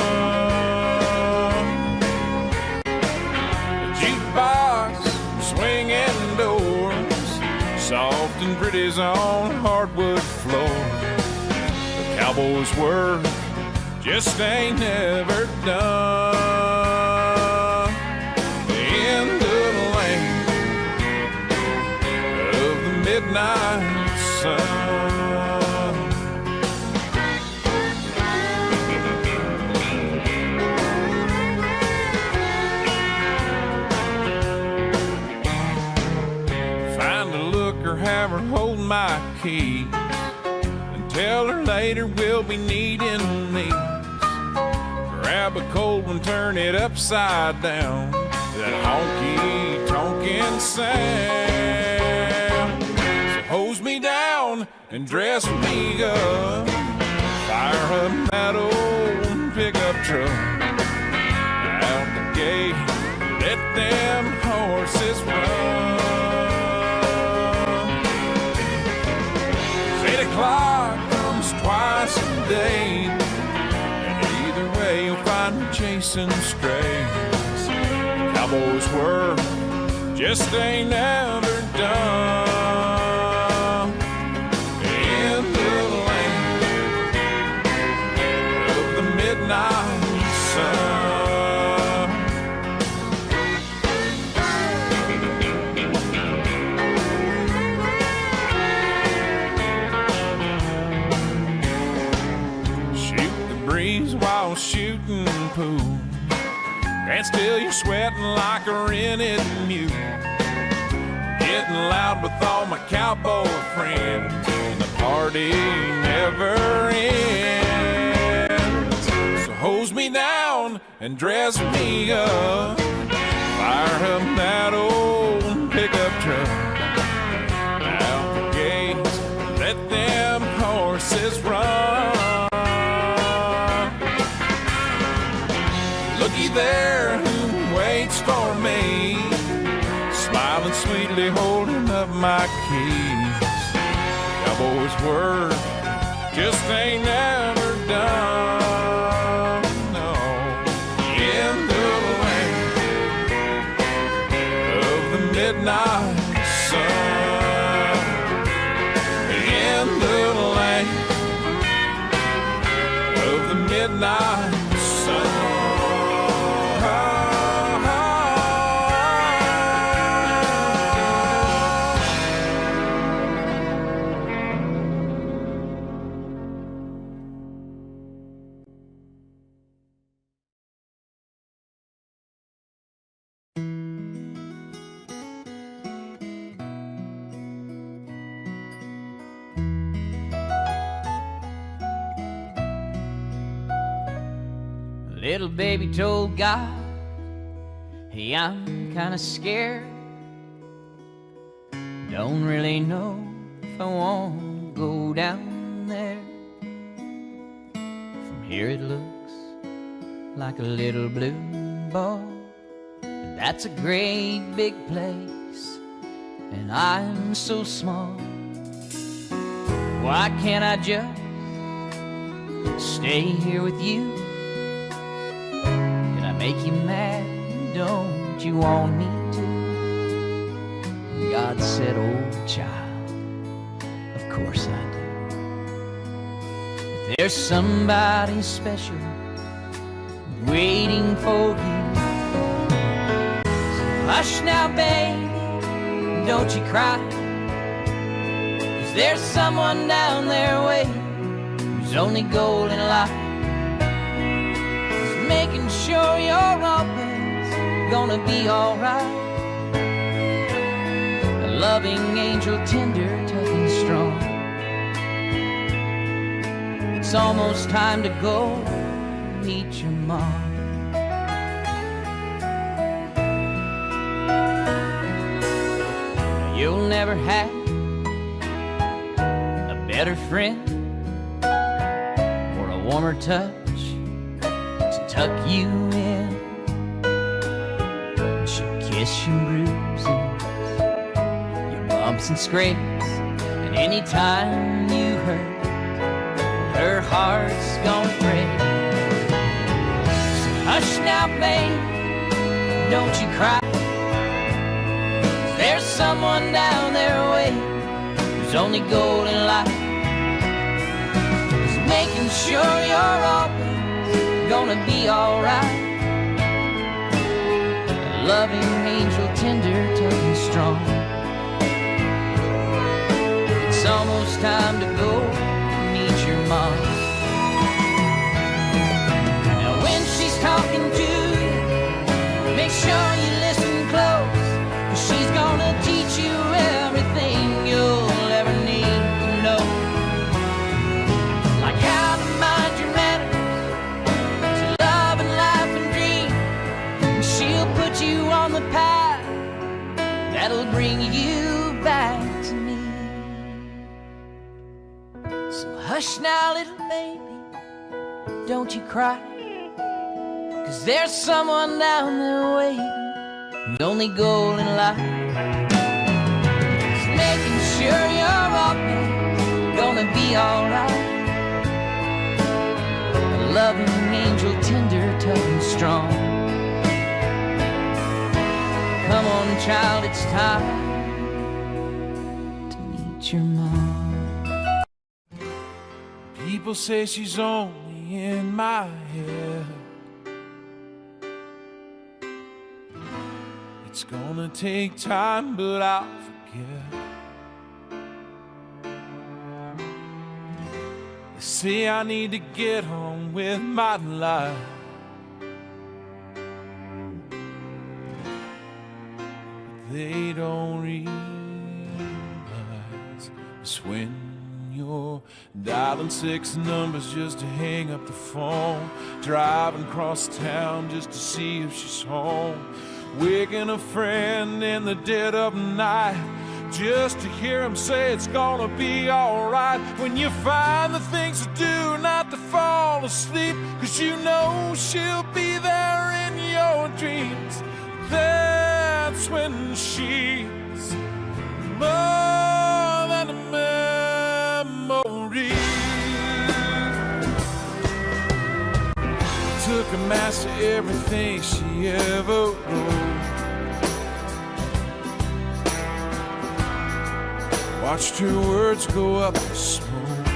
The jukebox swinging doors, soft and pretty's on hardwood floor. The cowboys' work just ain't never done. The end of the lane of the midnight sun. Have her hold my keys and tell her later we'll be needing these. Grab a cold one, turn it upside down. That honky tonkin' sound. So hose me down and dress me up. Fire up that old pickup truck. Out the gate, let them horses run. 8 o'clock comes twice a day, and either way you'll find me chasing strays. Cowboys' work just ain't never done. In the lane of the midnight sun. While shooting pool, and still you're sweating like a rented mule. Getting loud with all my cowboy friends, and the party never ends. So hose me down and dress me up. Fire up that old pickup truck. Out the gates, let them horses run. Looky there who waits for me, smiling sweetly, holding up my keys. Cowboys' work just ain't never done. No, in the lane of the midnight sun. In the lane of the midnight sun. Little baby told God, hey, I'm kinda scared. Don't really know if I want to go down there. From here it looks like a little blue ball, and that's a great big place, and I'm so small. Why can't I just stay here with you? Did I make you mad? Don't you want me to? God said, oh child, of course I do. If there's somebody special waiting for you, so hush now, baby, don't you cry. 'Cause there's someone down there waiting whose only goal in life is making sure you're always gonna be alright. A loving angel, tender, tough and strong. It's almost time to go meet your mom. You'll never have a better friend or a warmer touch to tuck you in. She'll kiss your bruises, your bumps and scrapes, and anytime you hurt, her heart's gonna break. So hush now, babe, don't you cry. There's someone down there waiting whose only goal in life is making sure you're always gonna be alright. A loving angel, tender, tough and strong. It's almost time to go meet your mom. Now when she's talking to you, make sure you listen close. She's gonna teach you everything you'll ever need to know, like how to mind your manners, to love and life and dream. And she'll put you on the path that'll bring you back to me. So hush now, little baby, don't you cry, 'cause there's someone down there waiting. The only goal in life is making sure you're always gonna be alright. A loving angel, tender, tough and strong. Come on, child, it's time to meet your mom. People say she's only in my head. It's gonna take time, but I'll forget. They say I need to get on with my life. They don't realize it's when you're dialing 6 numbers just to hang up the phone, driving across town just to see if she's home, waking a friend in the dead of night just to hear him say it's gonna be alright. When you find the things to do not to fall asleep, 'cause you know she'll be there in your dreams, that's when she's more than a memory. Took a master everything she ever wrote. Watched her words go up in smoke.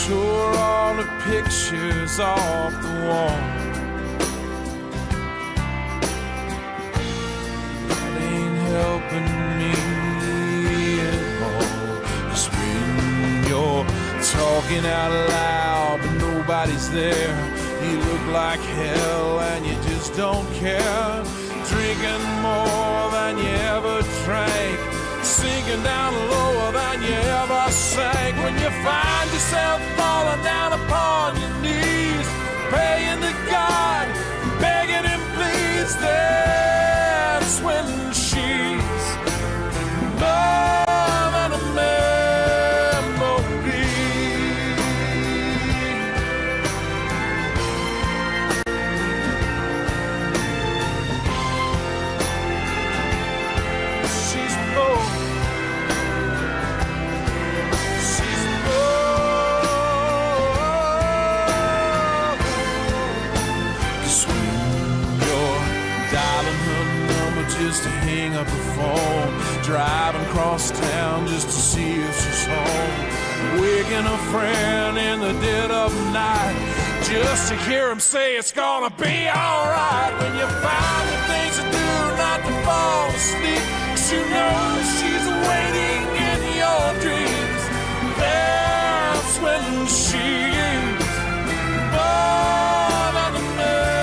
Tore all the pictures off the wall. That ain't helping me at all. 'Cause when you're talking out loud but nobody's there, you look like hell and you just don't care. Drinking more than you ever drank, sinking down lower than you ever sank. When you find yourself falling down a just to hang up the phone, driving across town just to see if she's home, waking a friend in the dead of night just to hear him say it's gonna be alright. When you find the things to do not to fall asleep, 'cause you know she's waiting in your dreams, that's when she's more than a memory.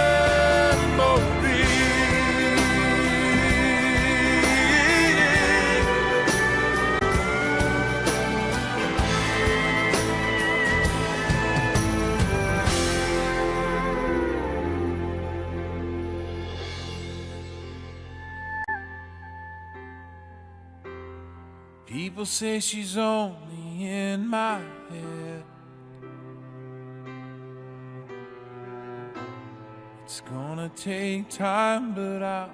People say she's only in my head. It's gonna take time, but I'll